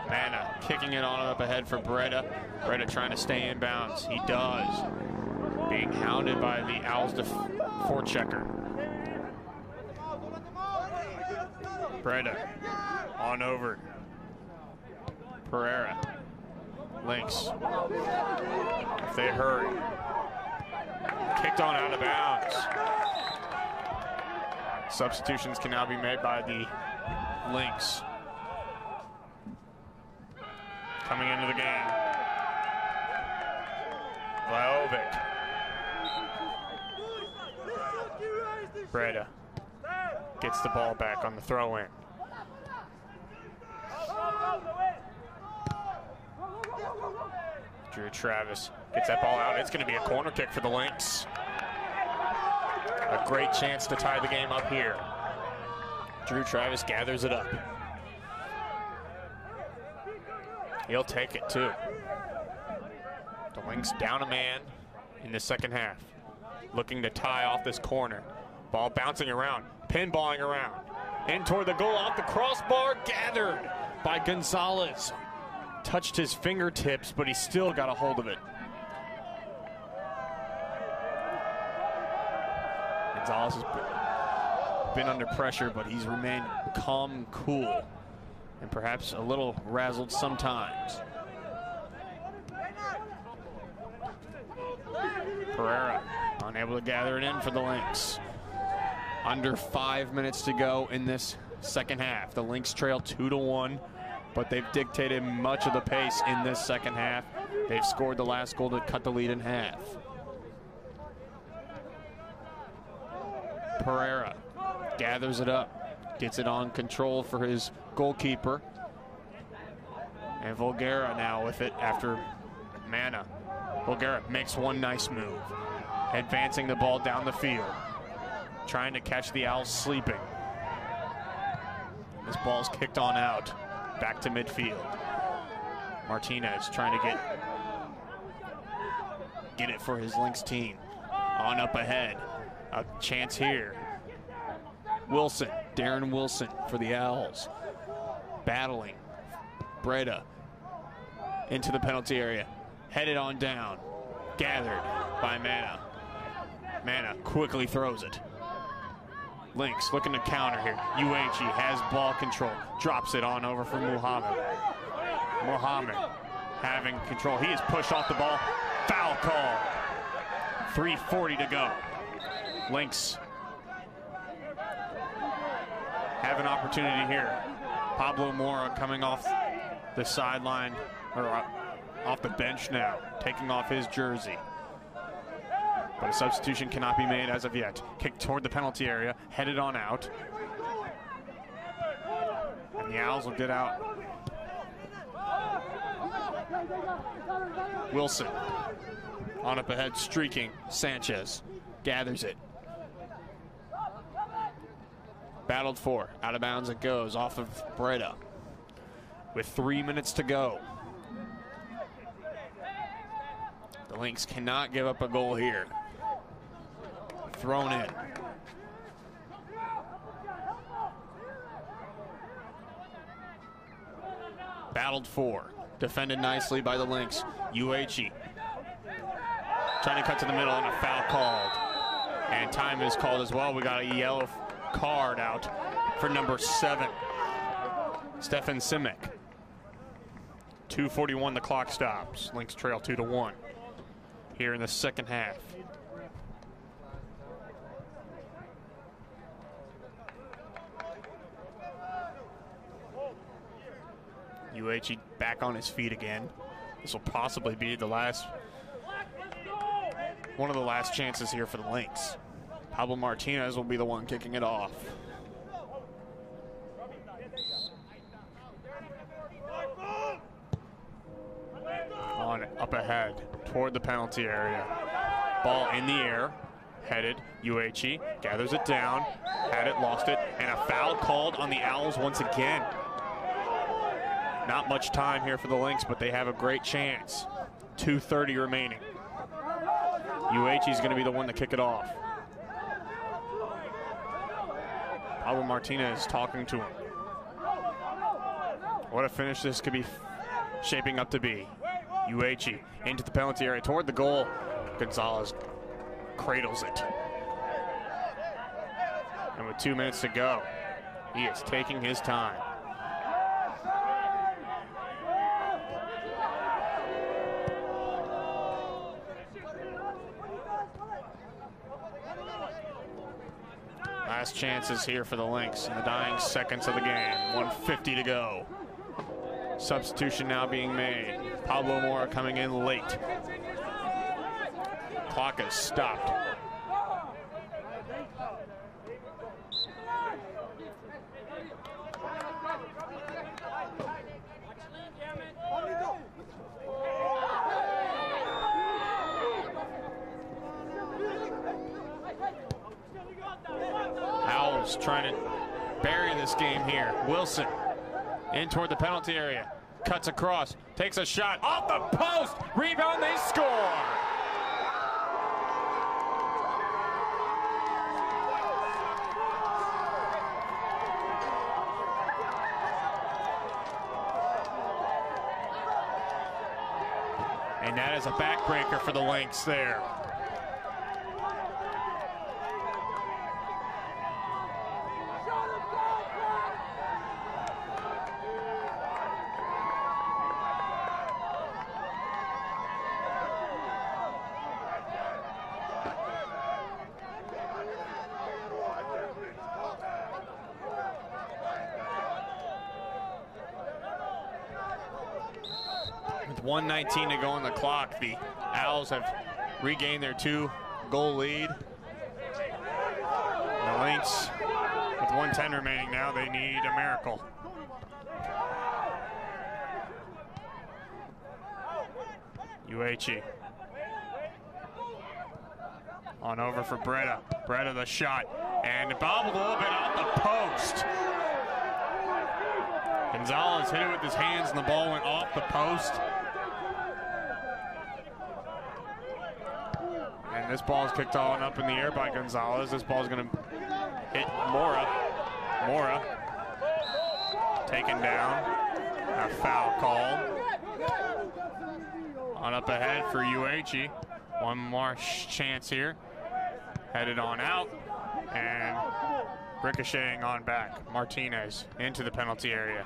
Mana kicking it on up ahead for Breda. Breda trying to stay in bounds. He does. Being hounded by the Owls forechecker. Breda on over. Pereira. Lynx. If they hurry. Kicked on out of bounds. Substitutions can now be made by the Lynx. Coming into the game. Vlahovic. Breda gets the ball back on the throw-in. Drew Travis gets that ball out. It's going to be a corner kick for the Lynx. A great chance to tie the game up here. Drew Travis gathers it up. He'll take it too. The Lynx down a man in the second half. Looking to tie off this corner. Ball bouncing around, pinballing around. In toward the goal, off the crossbar, gathered by Gonzalez. Touched his fingertips, but he still got a hold of it. Gonzalez has been under pressure, but he's remained calm and cool, and perhaps a little razzled sometimes. Pereira unable to gather it in for the Lynx. Under 5 minutes to go in this second half. The Lynx trail 2-1, but they've dictated much of the pace in this second half. They've scored the last goal to cut the lead in half. Pereira gathers it up, gets it on control for his goalkeeper. And Volguera now with it after Mana. Volguera makes one nice move, advancing the ball down the field, trying to catch the Owls sleeping. This ball's kicked on out, back to midfield. Martinez trying to get it for his Lynx team. On up ahead, a chance here. Wilson, Darren Wilson for the Owls. Battling, Breda into the penalty area. Headed on down, gathered by Mana. Mana quickly throws it. Lynx looking to counter here. UHE has ball control, drops it on over for Muhammad. Muhammad having control. He is pushed off the ball. Foul call. 3:40 to go. Lynx have an opportunity here. Pablo Mora coming off the sideline, or off the bench now, taking off his jersey. But a substitution cannot be made as of yet. Kick toward the penalty area, headed on out. And the Owls will get out. Wilson on up ahead, streaking. Sanchez gathers it. Battled for, out of bounds it goes, off of Breda. With 3 minutes to go. The Lynx cannot give up a goal here. Thrown in. Battled for. Defended nicely by the Lynx. UHE trying to cut to the middle and a foul called. And time is called as well. We got a yellow card out for number 7. Stefan Simic. 2:41 the clock stops. Lynx trail 2-1 here in the second half. UHE back on his feet again. This will possibly be the last, one of the last chances here for the Lynx. Pablo Martinez will be the one kicking it off. On up ahead toward the penalty area. Ball in the air, headed. UHE gathers it down, had it, lost it, and a foul called on the Owls once again. Not much time here for the Lynx, but they have a great chance. 2:30 remaining. UHE is going to be the one to kick it off. Pablo Martinez talking to him. What a finish this could be shaping up to be. UHE into the penalty area toward the goal. Gonzalez cradles it. And with 2 minutes to go, He is taking his time. Last chances here for the Lynx in the dying seconds of the game. 1:50 to go. Substitution now being made. Pablo Mora coming in late. Clock is stopped. Owls trying to bury this game here. Wilson in toward the penalty area. Cuts across, takes a shot off the post. Rebound, they score. And that is a backbreaker for the Lynx there. With 1:19 to go on the clock, the Owls have regained their 2-goal lead. The Lynx, with 1:10 remaining now, they need a miracle. UHE. On over for Breda. Breda the shot, and bobbled a little bit off the post. Gonzalez hit it with his hands, and the ball went off the post. And this ball is kicked on up in the air by Gonzalez. This ball is going to hit Mora. Mora taken down. A foul called. On up ahead for UHE. One more chance here. Headed on out. And ricocheting on back. Martinez into the penalty area.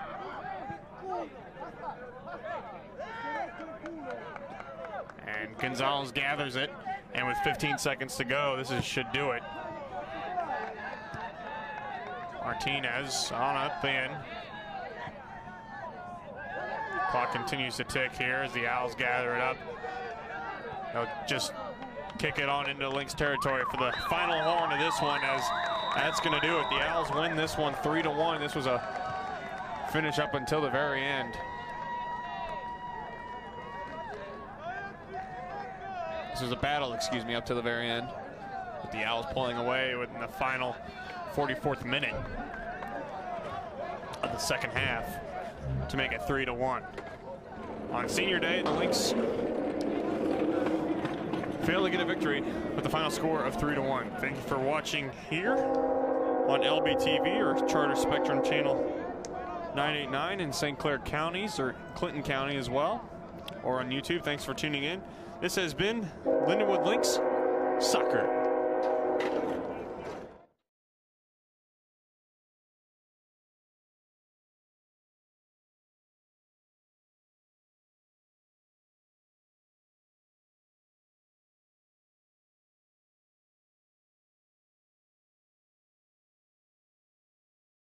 And Gonzalez gathers it. And with 15 seconds to go, should do it. Martinez on up in. Clock continues to tick here as the Owls gather it up. They'll just kick it on into Lynx territory for the final horn of this one, as that's going to do it. The Owls win this one 3-1. This was a finish up until the very end. This was a battle, excuse me, up to the very end. With the Owls pulling away within the final 44th minute of the second half to make it 3-1. On senior day, the Lynx failed to get a victory with the final score of 3-1. Thank you for watching here on LBTV or Charter Spectrum Channel 989 in St. Clair counties, or Clinton County as well, or on YouTube. Thanks for tuning in. This has been Lindenwood Lynx Soccer.